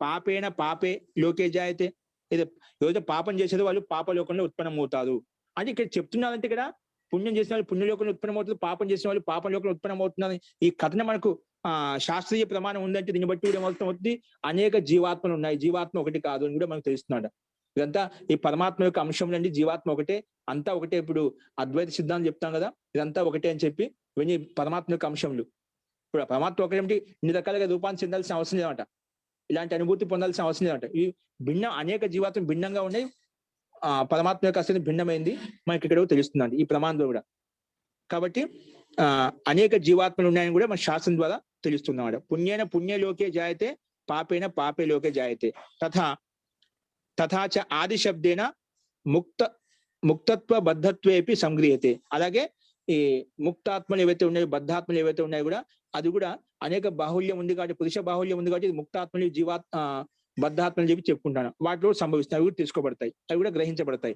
పాపేన పాపే లోకే జాయతే. ఏదైతే పాపం చేసేదో వాళ్ళు పాపలోకంలో ఉత్పన్నమవుతారు. అంటే ఇక్కడ చెప్తున్నారంటే, ఇక్కడ పుణ్యం చేసిన వాళ్ళు పుణ్యలోకంలో ఉత్పన్నమవుతుంది, పాపం చేసిన వాళ్ళు పాపలోకంలో ఉత్పన్నమవుతున్నారు. ఈ కథన మనకు శాస్త్రీయ ప్రమాణం ఉందంటే దీన్ని బట్టి కూడా ఏమవుతుంది? అనేక జీవాత్మలు ఉన్నాయి, జీవాత్మ ఒకటి కాదు అని కూడా మనకు తెలుస్తున్నాడు. ఇదంతా ఈ పరమాత్మ యొక్క అంశం నుండి జీవాత్మ ఒకటే, అంతా ఒకటే. ఇప్పుడు అద్వైత సిద్ధాంతం చెప్తాం కదా, ఇదంతా ఒకటే అని చెప్పి ఇవన్నీ పరమాత్మ యొక్క అంశంలు. ఇప్పుడు పరమాత్మ ఒకటి ఇన్ని రకాలుగా రూపాన్ని చెందాల్సిన అవసరం లేదంట, ఇలాంటి అనుభూతి పొందాల్సిన అవసరం లేదంట. ఈ అనేక జీవాత్మ భిన్నంగా ఉన్నాయి, పరమాత్మ యొక్క అసలు భిన్నమైంది మనకి ఇక్కడ తెలుస్తుందండి ఈ ప్రమాణంలో కూడా. కాబట్టి అనేక జీవాత్మలు ఉన్నాయని కూడా మన శాస్త్రం ద్వారా తెలుస్తుందన్నమాట. పుణ్యేన పుణ్యలోకే జాయతే పాపేన పాపే లోకే జాయతే తథాచ ఆది శబ్దేన ముక్తత్వ బద్ధత్వేపి సంగ్రహతే. అలాగే ఈ ముక్తాత్మలు ఏవైతే ఉన్నాయో, బద్ధాత్మలు ఏవైతే ఉన్నాయో కూడా అది కూడా అనేక బాహుళ్యం ఉంది కాబట్టి, పురుష బాహుళ్యం ఉంది కాబట్టి ముక్తాత్మలు బద్ధాత్మలు చెప్పి చెప్పుకుంటాను. వాటిలో సంభవిస్తాయి, అవి కూడా తీసుకోబడతాయి, అవి కూడా గ్రహించబడతాయి.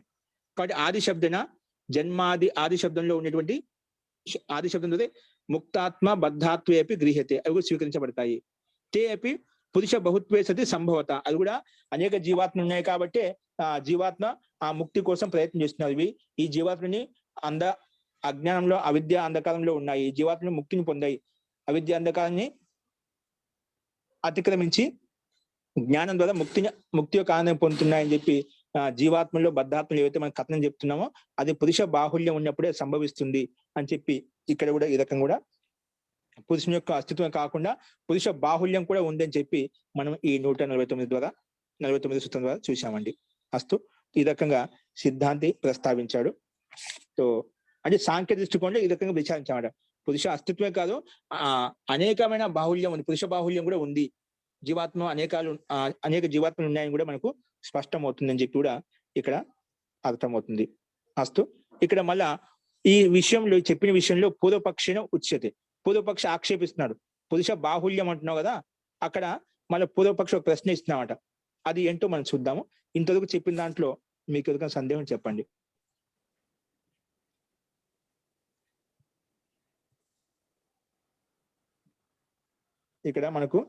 కాబట్టి ఆది శబ్దన జన్మాది ఆది శబ్దంలో ఉన్నటువంటి ఆది శబ్దం ముక్తాత్మ బద్ధాత్వేపి గృహ్యతే, అవి కూడా స్వీకరించబడతాయి. తే అపి పురుష బహుత్వే సతి సంభవత. అది కూడా అనేక జీవాత్మలు ఉన్నాయి కాబట్టి జీవాత్మ ఆ ముక్తి కోసం ప్రయత్నం చేస్తున్నారు. ఈ జీవాత్మని అజ్ఞానంలో, అవిద్య అంధకారంలో ఉన్నాయి. ఈ జీవాత్మలు ముక్తిని పొందాయి, అవిద్య అంధకారాన్ని అతిక్రమించి జ్ఞానం ద్వారా ముక్తి యొక్క ఆనందం పొందుతున్నాయని చెప్పి జీవాత్మలో బద్ధాత్మలు ఏవైతే మనం కథనం చెప్తున్నామో అది పురుష బాహుళ్యం ఉన్నప్పుడే సంభవిస్తుంది అని చెప్పి ఇక్కడ కూడా ఈ రకంగా కూడా పురుషుని యొక్క అస్తిత్వం కాకుండా పురుష బాహుళ్యం కూడా ఉందని చెప్పి మనం ఈ 149 సూత్రం ద్వారా చూసామండి. అస్తు ఈ రకంగా సిద్ధాంతి ప్రస్తావించాడు. సో అంటే సాంఖ్య దృష్టికోణంలో ఈ రకంగా విచారించామట. పురుష అస్తిత్వమే కాదు, అనేకమైన బాహుళ్యం ఉంది, పురుష బాహుళ్యం కూడా ఉంది, జీవాత్మ అనేక జీవాత్మలు ఉన్నాయని కూడా మనకు స్పష్టమవుతుందని చెప్పి కూడా ఇక్కడ అర్థమవుతుంది. అస్తు ఇక్కడ మళ్ళా ఈ విషయంలో చెప్పిన విషయంలో పూర్వపక్షిన ఉచ్యతే. పూర్వపక్ష ఆక్షేపిస్తున్నాడు. పురుష బాహుళ్యం అంటున్నావు కదా, అక్కడ మళ్ళీ పూర్వపక్ష ఒక ప్రశ్న ఇస్తున్నామట. అది ఏంటో మనం చూద్దాము. ఇంతవరకు చెప్పిన దాంట్లో మీకు ఎవరికైనా సందేహం చెప్పండి. ఇక్కడ మనకు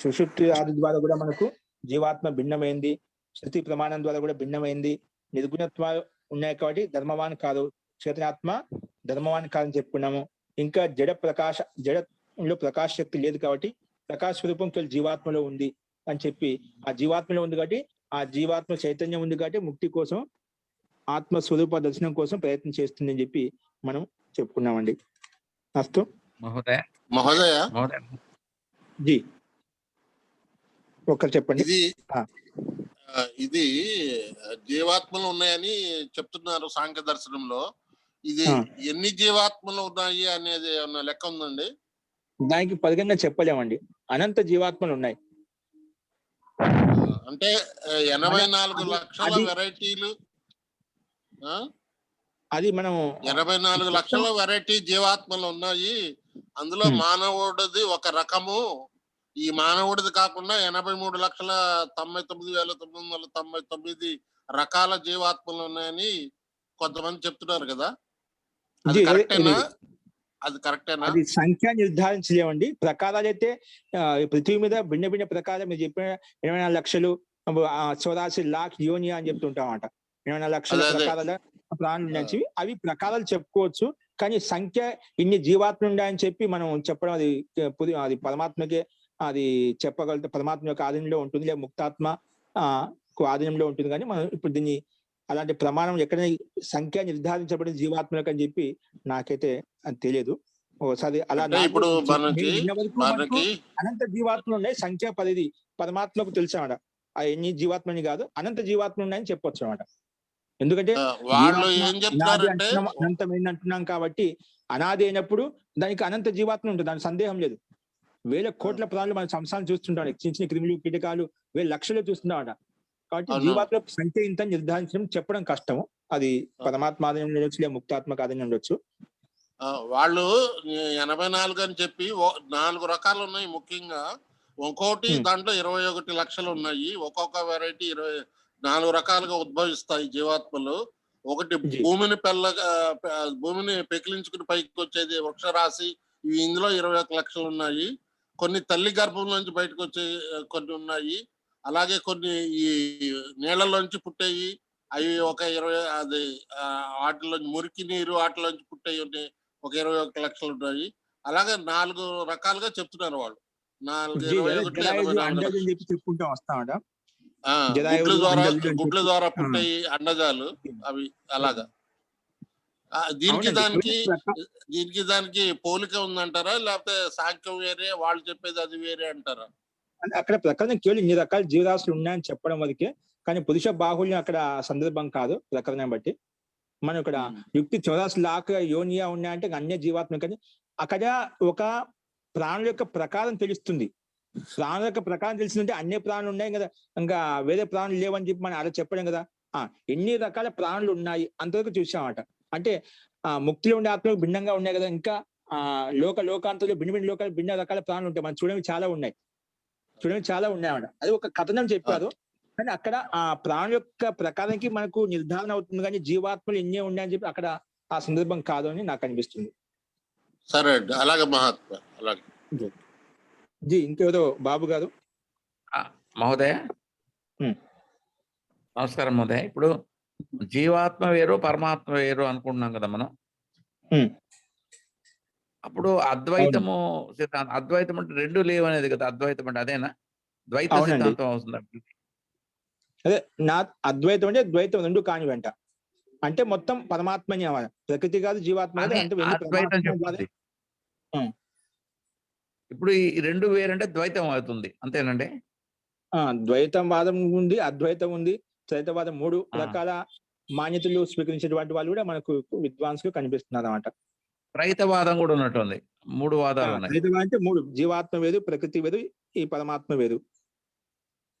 సుషుప్తి ఆది ద్వారా కూడా మనకు జీవాత్మ భిన్నమైంది, శృతి ప్రమాణం ద్వారా కూడా భిన్నమైంది, నిర్గుణత్వాలు ఉన్నాయి కాబట్టి ధర్మవాన్ కాదు, చేతనాత్మ ధర్మవాన్ కాదని చెప్పుకున్నాము. ఇంకా జడంలో ప్రకాశ శక్తి లేదు కాబట్టి ప్రకాశ స్వరూపం కేవలం జీవాత్మలో ఉంది అని చెప్పి, ఆ జీవాత్మలో ఉంది కాబట్టి, ఆ జీవాత్మ చైతన్యం ఉంది కాబట్టి ముక్తి కోసం, ఆత్మ స్వరూప దర్శనం కోసం ప్రయత్నం చేస్తుంది అని చెప్పి మనం చెప్పుకున్నామండి. అస్తు మహోదయ జీ ఒకరు చెప్పండి. ఇది జీవాత్మలు ఉన్నాయని చెప్తున్నారు సాంఖ్య దర్శనంలో. ఇది ఎన్ని జీవాత్మలు ఉన్నాయి అనేది ఏమన్నా లెక్క ఉందండి? దానికి పదిగా చెప్పలేమండి, అనంత జీవాత్మలు ఉన్నాయి. అంటే 84 లక్షల వెరైటీలు, అది మనం 84 లక్షల వెరైటీ జీవాత్మలు ఉన్నాయి. అందులో మానవుడిది ఒక రకము, ఈ మానవుడిది కాకుండా 83,99,999 రకాల జీవాత్మలు ఉన్నాయని కొంతమంది చెప్తున్నారు కదా, అది కరెక్టేనా? అది సంఖ్య నిర్ధారించలేమండి. ప్రకారాలు అయితే పృథ్వీ మీద భిన్న భిన్న ప్రకారం మీరు చెప్పిన 24 లక్షలు 84 లాఖ్ యోని అని చెప్తుంటాం అన్నమాట. 24 లక్షల ప్రకారాల ప్రాణులు నుంచి అవి ప్రకారాలు చెప్పుకోవచ్చు. కానీ సంఖ్య ఇన్ని జీవాత్మలు ఉన్నాయని చెప్పి మనం చెప్పడం అది పరమాత్మకే అది చెప్పగలిగితే పరమాత్మ యొక్క ఆధీనంలో ఉంటుంది, లేదా ముక్తాత్మ ఆధీనంలో ఉంటుంది. కానీ మనం ఇప్పుడు దీన్ని అలాంటి ప్రమాణం ఎక్కడైనా సంఖ్య నిర్ధారించబడిన జీవాత్మలకు అని చెప్పి నాకైతే అది తెలియదు. ఒకసారి అలా ఇప్పుడు మనకి అనంత జీవాత్మలు ఉన్నాయి, సంఖ్య 10 పరమాత్మకు తెలుసాడ. ఆ ఎన్ని జీవాత్మని కాదు, అనంత జీవాత్మలు ఉన్నాయని చెప్పొచ్చు అన్నమాట. ఎందుకంటే అనంతమైంది అంటున్నాం కాబట్టి, అనాది అయినప్పుడు దానికి అనంత జీవాత్మ ఉంటుంది, దానికి సందేహం లేదు. వేల కోట్ల ప్రాణులు మన సంసారం చూస్తుంటాడు, చిన్న చిన్న క్రిములు కీటకాలు వేల లక్షలు చూస్తున్నాడ. కాబట్టి జీవాత్మ సంఖ్య ఇంత నిర్ధారించడం చెప్పడం కష్టము. అది పరమాత్మ ఆధీనం ఉండొచ్చు, లేదా ముక్తాత్మక ఆధీనం ఉండొచ్చు. వాళ్ళు 84 అని చెప్పి 4 రకాలు ఉన్నాయి. ముఖ్యంగా ఒక్కోటి దాంట్లో 21 లక్షలు ఉన్నాయి. ఒక్కొక్క వెరైటీ 24 రకాలుగా ఉద్భవిస్తాయి జీవాత్మలు. ఒకటి భూమిని పెకిలించుకుని పైకి వచ్చేది వృక్షరాశి, ఇవి ఇందులో 21 లక్షలు ఉన్నాయి. కొన్ని తల్లి గర్భం నుంచి బయటకు వచ్చే కొన్ని ఉన్నాయి. అలాగే కొన్ని ఈ నీళ్లలోంచి పుట్టేవి, అవి ఒక 20, అది వాటిలో మురికి నీరు వాటిలోంచి పుట్టేవి ఉన్నాయి, ఒక 21 లక్షలు ఉన్నాయి. అలాగే 4 రకాలుగా చెప్తున్నారు వాళ్ళు. 4 చెప్పుకుంటా వస్తామట. గుడ్ల ద్వారా పుట్టాయి అండజాలు అవి. అలాగా దీనికి దానికి పోలిక ఉందంటారా, లేకపోతే సాంఖ్యం వేరే, వాళ్ళు చెప్పేది అది వేరే అంటారా? అక్కడ ప్రకరణ కేవలం ఇన్ని రకాల జీవరాశులు ఉన్నాయని చెప్పడం వరకే, కానీ పురుష బాహుళ్యం అక్కడ సందర్భం కాదు. ప్రకరణం బట్టి మనం ఇక్కడ యుక్తి 84 లాఖ యోనియా ఉన్నాయంటే అన్య జీవాత్మ, కానీ అక్కడ ఒక ప్రాణుల యొక్క ప్రకారం తెలుస్తుంది. ప్రాణుల యొక్క ప్రకారం తెలిసిందంటే అన్ని ప్రాణులు ఉన్నాయి కదా, ఇంకా వేరే ప్రాణులు లేవని చెప్పి మనం అలా చెప్పడం కదా. ఎన్ని రకాల ప్రాణులు ఉన్నాయి అంతవరకు చూసామట. అంటే ముక్తిలో ఉండే ఆత్మలు భిన్నంగా ఉన్నాయి కదా, ఇంకా లోకాంతలో భిన్న లోకాలు భిన్న రకాల ప్రాణులు ఉంటాయి. మనం చూడవి చాలా ఉన్నాయన్నమాట. అది ఒక కథనం చెప్పారు, కానీ అక్కడ ఆ ప్రాణుల యొక్క ప్రకారానికి మనకు నిర్ధారణ అవుతుంది, కానీ జీవాత్మలు ఎన్ని ఉన్నాయని చెప్పి అక్కడ ఆ సందర్భం కాదు అని నాకు అనిపిస్తుంది. సరే అండి, అలాగే మహాత్మా. అలాగే జీ, ఇంకెవరో బాబు గారు. మహోదయ నమస్కారం మహోదయ. ఇప్పుడు జీవాత్మ వేరు పరమాత్మ వేరు అనుకుంటున్నాం కదా మనం. అప్పుడు అద్వైతం అంటే రెండు లేవు అనేది కదా అద్వైతం అంటే, అదేనా? ద్వైత సిద్ధాంతం అవుతుంది. అదే నా అద్వైతం అంటే ద్వైతం రెండు కాని వెంట, అంటే మొత్తం పరమాత్మని ప్రకృతి కాదు జీవాత్మ. ఇప్పుడు ఈ రెండు వేరంటే ద్వైతం అవుతుంది, అంతేనండి? ద్వైతం వాదం ఉంది, అద్వైతం ఉంది, త్రైతవాదం, 3 రకాల మాన్యతలు స్వీకరించేటువంటి వాళ్ళు కూడా మనకు విద్వాంసులు కనిపిస్తున్నారు అన్నమాట. త్రైతవాదం కూడా ఉన్నట్టుంది, 3 వాదాలు ఉన్నాయి. త్రైతవాదం అంటే 3, జీవాత్మ వేరు, ప్రకృతి వేరు, ఈ పరమాత్మ వేరు.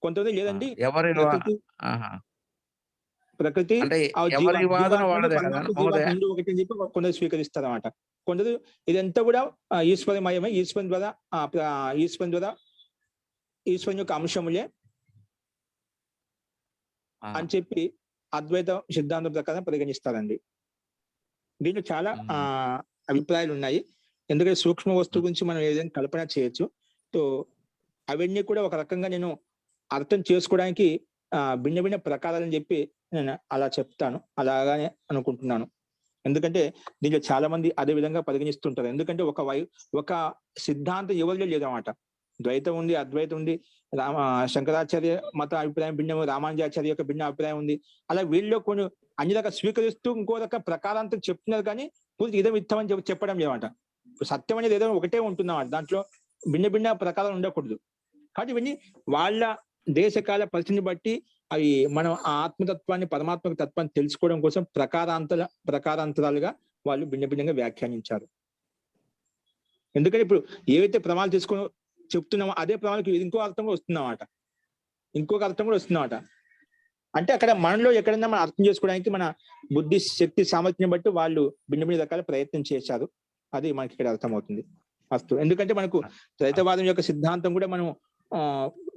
కొంతమంది లేదండి ప్రకృతి ఒకటి అని చెప్పి కొందరు స్వీకరిస్తారు అన్నమాట. కొందరు ఇదంతా కూడా ఈశ్వరమయమే, ఈశ్వరుని ద్వారా ఈశ్వరుని యొక్క అంశములే అని చెప్పి అద్వైత సిద్ధాంతం ప్రకారం పరిగణిస్తారండి. దీంట్లో చాలా అభిప్రాయాలు ఉన్నాయి, ఎందుకంటే సూక్ష్మ వస్తువు గురించి మనం ఏదైనా కల్పన చేయొచ్చు. సో అవన్నీ కూడా ఒక రకంగా నేను అర్థం చేసుకోవడానికి భిన్న భిన్న ప్రకారాలని చెప్పి నేను అలా చెప్తాను, అలాగానే అనుకుంటున్నాను. ఎందుకంటే దీంట్లో చాలా మంది అదే విధంగా పరిగణిస్తుంటారు. ఎందుకంటే ఒక సిద్ధాంతం ఎవరిలో లేదన్నమాట. ద్వైతం ఉంది, అద్వైతం ఉంది, శంకరాచార్య మత అభిప్రాయం భిన్నము, రామానుజాచార్య యొక్క భిన్న అభిప్రాయం ఉంది. అలా వీళ్ళలో కొన్ని అన్ని రకాల స్వీకరిస్తూ ఇంకో రకం ప్రకారాంతో చెప్తున్నారు, కానీ పూర్తి ఇదం ఇత్తం అని చెప్పడం లేదన్నమాట. సత్యం అనేది ఏదో ఒకటే ఉంటుందన్నమాట, దాంట్లో భిన్న భిన్న ప్రకారం ఉండకూడదు. కాబట్టి ఇవన్నీ వాళ్ళ దేశకాల పరిస్థితిని బట్టి అవి మనం ఆ ఆత్మతత్వాన్ని పరమాత్మక తత్వాన్ని తెలుసుకోవడం కోసం ప్రకారాంతరాలుగా వాళ్ళు భిన్న భిన్నంగా వ్యాఖ్యానించారు. ఎందుకంటే ఇప్పుడు ఏవైతే ప్రమాణాలు తీసుకొని చెప్తున్నామో అదే ప్రమాణాలకు ఇంకొక అర్థం కూడా వస్తుందన్నమాట. అంటే అక్కడ మనలో ఎక్కడైనా మనం అర్థం చేసుకోవడానికి మన బుద్ధి శక్తి సామర్థ్యం బట్టి వాళ్ళు భిన్న భిన్న రకాల ప్రయత్నం చేశారు. అది మనకి ఇక్కడ అర్థమవుతుంది. ఎందుకంటే మనకు త్రైతవాదం యొక్క సిద్ధాంతం కూడా మనం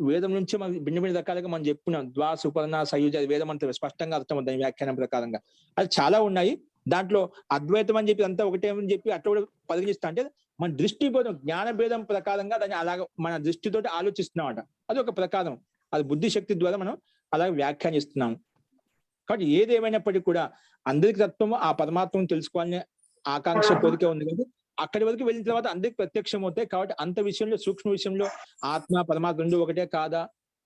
వేదం నుంచి మనం భిన్న భిన్న రకాలుగా మనం చెప్పుకున్నాం. ద్వా సుపర్ణ సయుజ వేదం అంతా స్పష్టంగా అర్థమవుతుంది వ్యాఖ్యానం ప్రకారంగా. అది చాలా ఉన్నాయి. దాంట్లో అద్వైతం అని చెప్పి అంతా ఒకటే అని చెప్పి అట్లా కూడా పరిగణిస్తా, అంటే మన దృష్టి భేదం జ్ఞాన భేదం ప్రకారంగా దాన్ని అలాగ మన దృష్టితోటి ఆలోచిస్తున్నామట. అది ఒక ప్రకారం, అది బుద్ధి శక్తి ద్వారా మనం అలాగే వ్యాఖ్యానిస్తున్నాము. కాబట్టి ఏదేమైనప్పటికీ కూడా అందరికి తత్వము ఆ పరమాత్మను తెలుసుకోవాలని ఆకాంక్ష కోరిక ఉంది కాబట్టి అక్కడి వరకు వెళ్ళిన తర్వాత అందరికి ప్రత్యక్షం అవుతాయి. కాబట్టి అంత విషయంలో సూక్ష్మ విషయంలో ఆత్మ పరమాత్మ రెండు ఒకటే కాదా,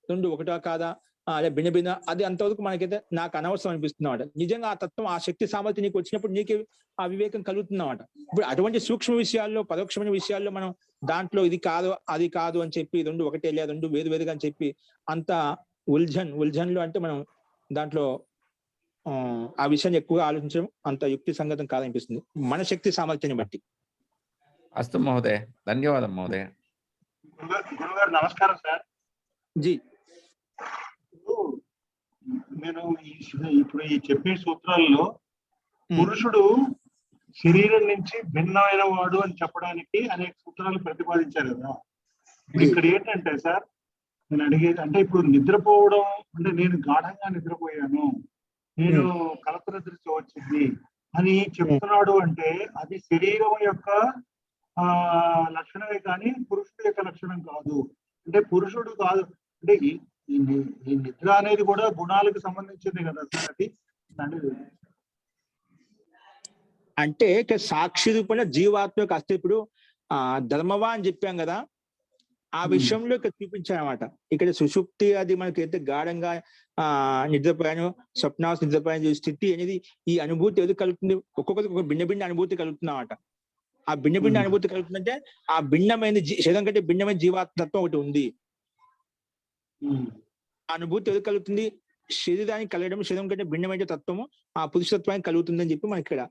రెండు ఒకటా కాదా, అదే భిన్న భిన్న, అది అంతవరకు మనకైతే నాకు అనవసరం అనిపిస్తున్నమాట. నిజంగా ఆ తత్వం, ఆ శక్తి సామర్థ్యం నీకు వచ్చినప్పుడు నీకే ఆ వివేకం కలుగుతున్నమాట. ఇప్పుడు అటువంటి సూక్ష్మ విషయాల్లో, పరోక్షమైన విషయాల్లో మనం దాంట్లో ఇది కాదు అది కాదు అని చెప్పి రెండు ఒకటే లేదా రెండు వేరు వేరుగా అని చెప్పి అంత ఉల్జన్లో అంటే మనం దాంట్లో ఆ విషయాన్ని ఎక్కువగా ఆలోచించడం అంత యుక్తి సంగతం కాదనిపిస్తుంది మన శక్తి సామర్థ్యాన్ని బట్టి. అస్తు మహోదయ, ధన్యవాదం మహోదయ. గురుగారు నమస్కారం సార్. జీ, నేను ఇప్పుడు ఈ చెప్పే సూత్రాల్లో పురుషుడు శరీరం నుంచి భిన్నమైన వాడు అని చెప్పడానికి అనేక సూత్రాలు ప్రతిపాదించారు కదా. ఇక్కడ ఏంటంటే సార్, నేను అడిగేది అంటే ఇప్పుడు నిద్రపోవడం అంటే నేను గాఢంగా నిద్రపోయాను, నేను కలత నిద్ర వచ్చింది అని చెప్తున్నాడు అంటే అది శరీరం యొక్క లక్షణమే కానీ పురుషుడు యొక్క లక్షణం కాదు. అంటే పురుషుడు కాదు అంటే ఈ నిద్ర అనేది కూడా గుణాలకు సంబంధించింది కదా సార్. అది అంటే సాక్షి రూపంలో జీవాత్మ యొక్క అస్తిత్వుడు ధర్మవా అని చెప్పాం కదా, ఆ విషయంలో ఇక్కడ చూపించారన్నమాట. ఇక్కడ సుషుప్తి అది మనకి అయితే గాఢంగా నిద్రపోయాను, స్వప్నావస్థ నిద్రపోయాను స్థితి అనేది ఈ అనుభూతి ఎదురు కలుగుతుంది. ఒక్కొక్కరికి ఒక భిన్న భిన్న అనుభూతి కలుగుతున్నమాట. ఆ భిన్న భిన్న అనుభూతి కలుగుతుందంటే ఆ భిన్నమైన శరీరం కంటే భిన్నమైన జీవాత్మత్వం ఒకటి ఉంది. అనుభూతి ఎదురు కలుగుతుంది. శరీరానికి కలగడం, శరీరం కంటే భిన్నమైన తత్వము ఆ పురుషత్వానికి కలుగుతుంది అని చెప్పి మనం ఇక్కడ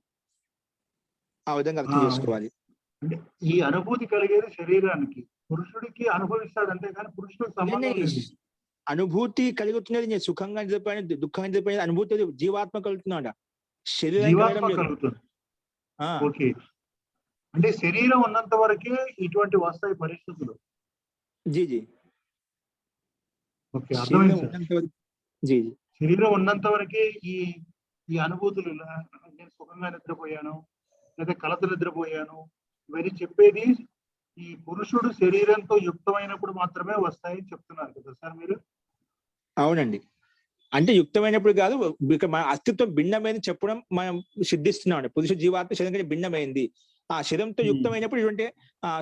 ఆ విధంగా అర్థం చేసుకోవాలి. అంటే ఈ అనుభూతి కలిగేది శరీరానికి, పురుషుడికి అనుభవిస్తాడు అంతేగాని పురుషుడికి సంబంధం లేదు. అనుభూతి కలుగుతున్నది నేను సుఖంగా నిద్రపోయిన దుఃఖంగా నిద్రపోయిన అనుభూతి జీవాత్మ కలుగుతున్నాడ, శరీరం కలుగుతుంది. ఓకే, అంటే శరీరం ఉన్నంత వరకే ఇటువంటి వస్తాయి పరిస్థితులు. జీ జీ, ఓకే, అర్థమైంది. శరీరం ఉన్నంత వరకే ఈ అనుభూతులు, నేను సుఖంగా నిద్రపోయాను లేదా కలత నిద్రపోయాను ఇవన్నీ చెప్పేది ఈ పురుషుడు శరీరంతో యుక్తమైనప్పుడు మాత్రమే వస్తాయని చెప్తున్నారు కదా సార్ మీరు. అవునండి, అంటే యుక్తమైనప్పుడు కాదు, మన అస్తిత్వం భిన్నమైంది చెప్పడం మనం సిద్ధిస్తున్నాం. పురుష జీవాత్మ శరీరం కంటే భిన్నమైంది. ఆ శరీరంతో యుక్తమైనప్పుడు ఇటువంటి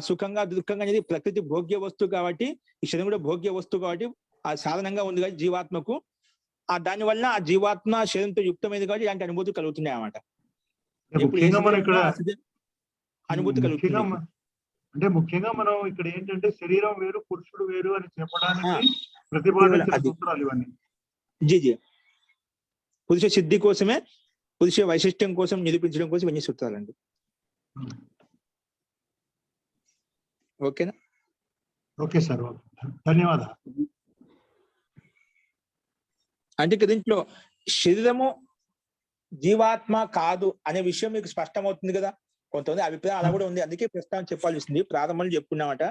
సుఖంగా దుఃఖంగా అనేది ప్రకృతి భోగ్య వస్తువు కాబట్టి, ఈ శరీరం కూడా భోగ్య వస్తువు కాబట్టి ఆ సాధనంగా ఉంది కాబట్టి జీవాత్మకు దాని వల్ల ఆ జీవాత్మ శరీరంతో యుక్తమైంది కాబట్టి ఇలాంటి అనుభూతి కలుగుతున్నాయి అన్నమాట. అనుభూతి కలుగుతుంది. అంటే ముఖ్యంగా మనం ఇక్కడ ఏంటంటే శరీరం వేరు పురుషుడు వేరు అని చెప్పడానికి ప్రతిపాదించిన సూత్రాలు ఇవన్నీ. జీ జీ, పురుష సిద్ధి కోసమే, పురుష వైశిష్ట్యం కోసం నిరూపించడం కోసం ఇవన్నీ సూత్రాలండి. ఓకేనా? ఓకే సార్, ధన్యవాదాలు. అంటే దీంట్లో శరీరము జీవాత్మ కాదు అనే విషయం మీకు స్పష్టమవుతుంది కదా. కొంతమంది అభిప్రాయం అలా కూడా ఉంది, అందుకే ప్రస్తావన చెప్పాల్సి వస్తుంది. ప్రారంభంలో చెప్పుకున్నామట.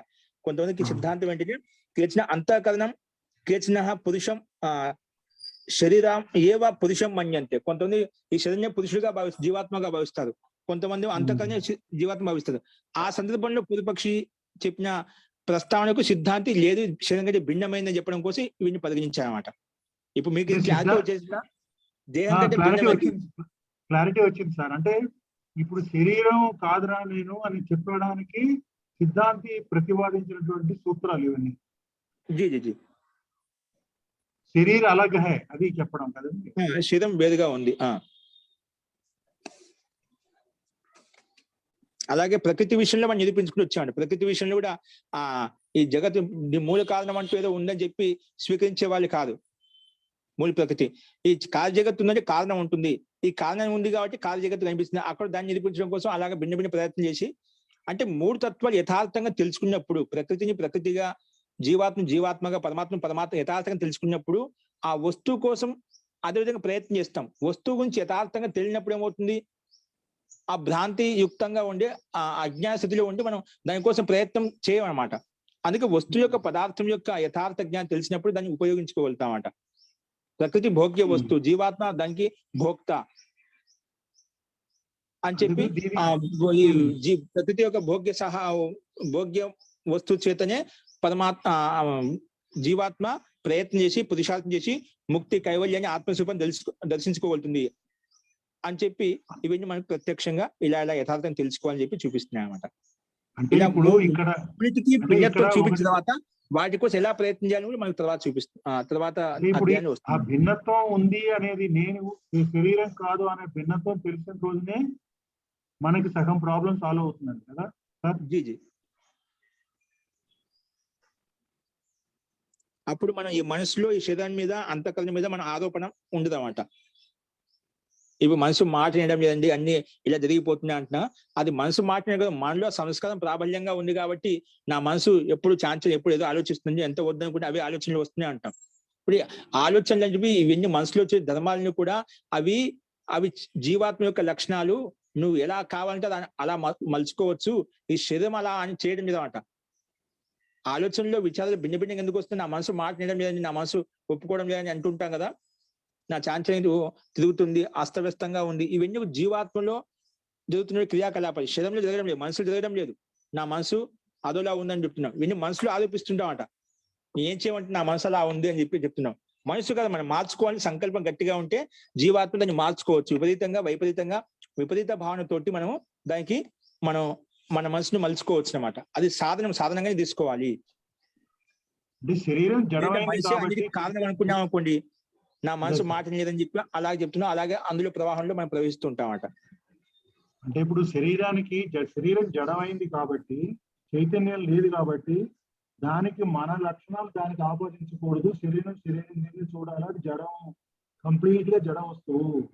కొంతమందికి సిద్ధాంతం ఏంటంటే కేచిన అంతఃకరణం కేచిన పురుషం శరీరం ఏవ పురుషం మన్యంతే. కొంతమంది ఈ శరీరం పురుషుడిగా భావిస్తారు, జీవాత్మగా భావిస్తారు. కొంతమంది అంతఃకరణ జీవాత్మ భావిస్తారు. ఆ సందర్భంలో పూర్వపక్షి చెప్పిన ప్రస్తావనకు సిద్ధాంతి లేదు, శరీరం కంటే భిన్నమైందని చెప్పడం కోసం వీటిని పరిగణించారన్నమాట. ఇప్పుడు మీకు క్లారిటీ వచ్చేసిన దేహం కంటే క్లారిటీ వచ్చింది సార్. అంటే ఇప్పుడు శరీరం కాదురా నేను అని చెప్పడానికి సిద్ధాంతి ప్రతిపాదించినటువంటి సూత్రాలు ఇవన్నీ. జీ జీ జీ, శరీరం అలాగే హై అది చెప్పడం కదండి, శరీరం వేరుగా ఉంది. అలాగే ప్రకృతి విషయంలో మనం నిరూపించుకుని వచ్చామండి. ప్రకృతి విషయంలో కూడా ఈ జగత్ మూల కారణం అంటూ ఏదో ఉందని చెప్పి స్వీకరించే వాళ్ళు కాదు. మూల ప్రకృతి, ఈ కాల జగత్తు ఉందంటే కారణం ఉంటుంది, ఈ కారణం ఉంది కాబట్టి కాల జగత్తు కనిపిస్తుంది. అక్కడ దాన్ని నిరూపించడం కోసం అలాగే భిన్న భిన్న ప్రయత్నం చేసి, అంటే మూడు తత్వాలు యథార్థంగా తెలుసుకున్నప్పుడు, ప్రకృతిని ప్రకృతిగా, జీవాత్మ జీవాత్మగా, పరమాత్మ పరమాత్మ యథార్థంగా తెలుసుకున్నప్పుడు ఆ వస్తువు కోసం అదేవిధంగా ప్రయత్నం చేస్తాం. వస్తువు గురించి యథార్థంగా తెలియనప్పుడు ఏమవుతుంది, ఆ భ్రాంతి యుక్తంగా ఉండే ఆ అజ్ఞాన స్థితిలో ఉండి మనం దానికోసం ప్రయత్నం చేయమన్నమాట. అందుకే వస్తువు యొక్క పదార్థం యొక్క యథార్థ జ్ఞానం తెలిసినప్పుడు దాన్ని ఉపయోగించుకోగలుగుతామన్నమాట. ప్రకృతి భోగ్య వస్తువు, జీవాత్మ దానికి భోక్త అని చెప్పి ప్రకృతి యొక్క భోగ్య వస్తువు చేతనే పరమాత్మ జీవాత్మ ప్రయత్నం చేసి పురుషార్థం చేసి ముక్తి కైవల్యాన్ని ఆత్మస్వరూపం దర్శించుకోగలుగుతుంది. అని చెప్పి ఇవన్నీ మనకు ప్రత్యక్షంగా ఇలా యథార్థం తెలుసుకోవాలని చెప్పి చూపిస్తున్నాయి అనమాట. అంటే ఇలా ఇప్పుడు ఇక్కడ వీటికి అంటే భిన్నత్వం ఇక్కడ చూపించిన ఒకటి- తర్వాత వాటి కోసం ఎలా ప్రయత్నం చేయాలని కూడా మనకు తర్వాత తర్వాత అంటే ఇప్పుడు అధ్యాయం ఆ వస్తుంది. భిన్నత్వం ఉంది అనేది నేను ఈ శరీరం కాదు అనే భిన్నత్వం తెలిసిన రోజునే మనకి సగం ప్రాబ్లం సాల్వ్ అవుతుందండి కదా సార్. జీ అప్పుడు మనం ఈ మనసులో ఈ శరీరం మీద అంతఃకరణ మీద మన ఆరోపణ ఉండదు అన్నమాట. ఇప్పుడు మనసు మాట వినడం లేదండి, అన్ని ఇలా జరిగిపోతున్నాయి అంటున్నా, అది మనసు మాట వినడం కదా, మనలో సంస్కారం ప్రాబల్యంగా ఉంది కాబట్టి నా మనసు ఎప్పుడు చాంచల్యం, ఎప్పుడు ఏదో ఆలోచిస్తుంది, ఎంత వద్దనుకుంటే అవి ఆలోచనలు వస్తున్నాయి అంటాం. ఇప్పుడు ఈ ఆలోచనలు అంటే ఇవన్నీ మనసులో వచ్చే ధర్మాలను కూడా అవి జీవాత్మ యొక్క లక్షణాలు, నువ్వు ఎలా కావాలంటే అలా మలుచుకోవచ్చు. ఈ శరీరం అలా అని చేయడం లేదన్నమాట. ఆలోచనలో విచారాలు భిన్న భిన్నంగా ఎందుకు వస్తుంది? నా మనసు మాట వినడం లేదని, నా మనసు ఒప్పుకోవడం లేదని అంటుంటాం కదా, నా చాంచల్యం తిరుగుతుంది, అస్తవ్యస్తంగా ఉంది. ఇవన్నీ జీవాత్మలో జరుగుతున్న క్రియాకలాపాలు, శరీరంలో జరగడం లేదు, మనసులో జరగడం లేదు. నా మనసు అదోలా ఉందని చెప్తున్నాం. ఇవన్నీ మనసులో ఆరోపిస్తుంటామట. ఏం చేయమంటే నా మనసు అలా ఉంది అని చెప్పి చెప్తున్నాం. మనసు కదా మనం మార్చుకోవాలని సంకల్పం గట్టిగా ఉంటే జీవాత్మ దాన్ని మార్చుకోవచ్చు. వైపరీతంగా విపరీత భావనతోటి మనము దానికి మన మనసును మలుచుకోవచ్చు అనమాట. అది సాధనంగానే తీసుకోవాలి. అంటే శరీరం జడమైంది మనిషి కాబట్టి అన్నిటికీ కారణం అనుకున్నాం అనుకోండి, నా మనసు మాట లేదని చెప్పి అలాగే చెప్తున్నా, అలాగే అందులో ప్రవాహంలో మనం ప్రవహిస్తుంటామట. అంటే ఇప్పుడు శరీరం జడమైంది కాబట్టి చైతన్యం లేదు కాబట్టి దానికి మన లక్షణాలు దానికి ఆపాదించకూడదు. శరీరం దీన్ని చూడాలి, అది జడం, కంప్లీట్ గా జడ వస్తువు.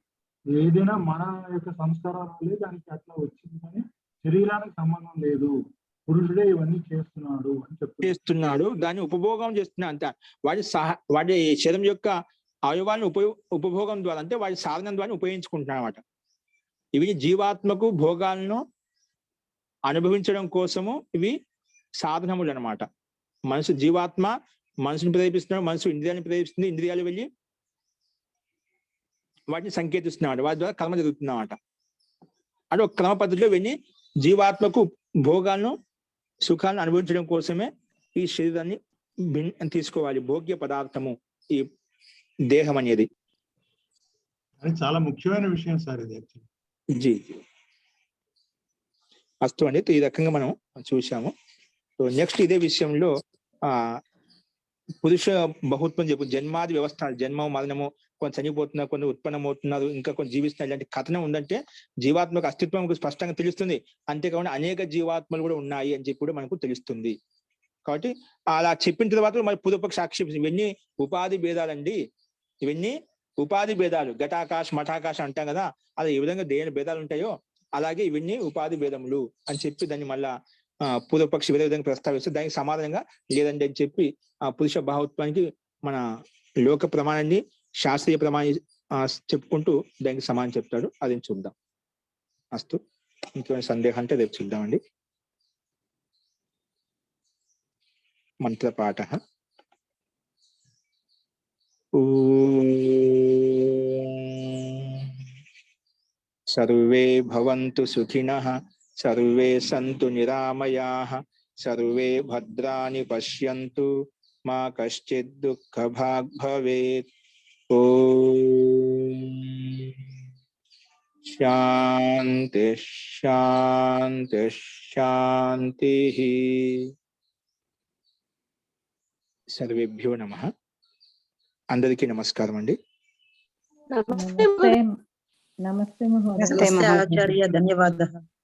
ఏదైనా మన యొక్క సంస్కారాల వల్లే దానికి అట్లా వచ్చింది, కానీ శరీరానికి సంబంధం లేదు. పురుషుడే ఇవన్నీ చేస్తున్నాడు అని చేస్తున్నాడు, దాన్ని ఉపభోగం చేస్తున్నా అంత. వాడి శరీరం యొక్క అవయవాలను ఉపభోగం ద్వారా, అంటే వాడి సాధనం ద్వారా ఉపయోగించుకుంటున్నాడు అనమాట. ఇవి జీవాత్మకు భోగాలను అనుభవించడం కోసము ఇవి సాధనములు అనమాట. జీవాత్మ మనసును ప్రేరేపిస్తున్నాడు, మనసు ఇంద్రియాలను ప్రేరేపిస్తుంది, ఇంద్రియాలు వెళ్ళి వాటిని సంకేతిస్తున్నాడు, వాటి ద్వారా కర్మ జరుగుతుందన్నమాట. అంటే ఒక క్రమ పద్ధతిలో వెళ్ళి జీవాత్మకు భోగాలను సుఖాలను అనుభవించడం కోసమే ఈ శరీరాన్ని తీసుకోవాలి. భోగ్య పదార్థము ఈ దేహం అనేది. అది చాలా ముఖ్యమైన విషయం సార్ ఇది. జీ అస్తు అండి. ఈ రకంగా మనం చూసాము. సో నెక్స్ట్ ఇదే విషయంలో పురుష బహుత్వం చెప్పు, జన్మాది వ్యవస్థ, జన్మము మరణము, కొంత చనిపోతున్నారు, కొన్ని ఉత్పన్నమవుతున్నారు, ఇంకా కొన్ని జీవిస్తున్నారు, ఇలాంటి కథనం ఉందంటే జీవాత్మక అస్తిత్వం స్పష్టంగా తెలుస్తుంది. అంతేకాకుండా అనేక జీవాత్మలు కూడా ఉన్నాయి అని చెప్పి కూడా మనకు తెలుస్తుంది. కాబట్టి అలా చెప్పిన తర్వాత మరి పూర్వపక్ష ఆక్షేపం, ఇవన్నీ ఉపాధి భేదాలండి, ఇవన్నీ ఉపాధి భేదాలు, ఘటాకాశ మఠాకాశ అంటాం కదా, అలా ఏ విధంగా దేని భేదాలు ఉంటాయో అలాగే ఇవన్నీ ఉపాధి భేదములు అని చెప్పి దాన్ని మళ్ళా పూర్వపక్షి వేరే విధంగా ప్రస్తావిస్తే దానికి సమాధానంగా లేదండి అని చెప్పి పురుష భావత్వానికి మన లోక ప్రమాణాన్ని శాస్త్రీయ ప్రమాణి చెప్పుకుంటూ దానికి సమానం చెప్తాడు. అది చూద్దాం. అస్తు. ఇంకేమైనా సందేహం అంటే రేపు చూద్దామండి. మంత్రపాఠ. సర్వే భవంతు సుఖినః, సర్వే సంతు నిరామయాః, సర్వే భద్రాని పశ్యంతు, మా కశ్చిద్ దుఃఖభాగ్ భవేత్. ఓం శాంతి శాంతి శాంతి. సర్వేభ్యో నమః. అందరికీ నమస్కారం అండి. నమస్తే మహోదయ. నమస్తే ఆచార్య, ధన్యవాదాలు.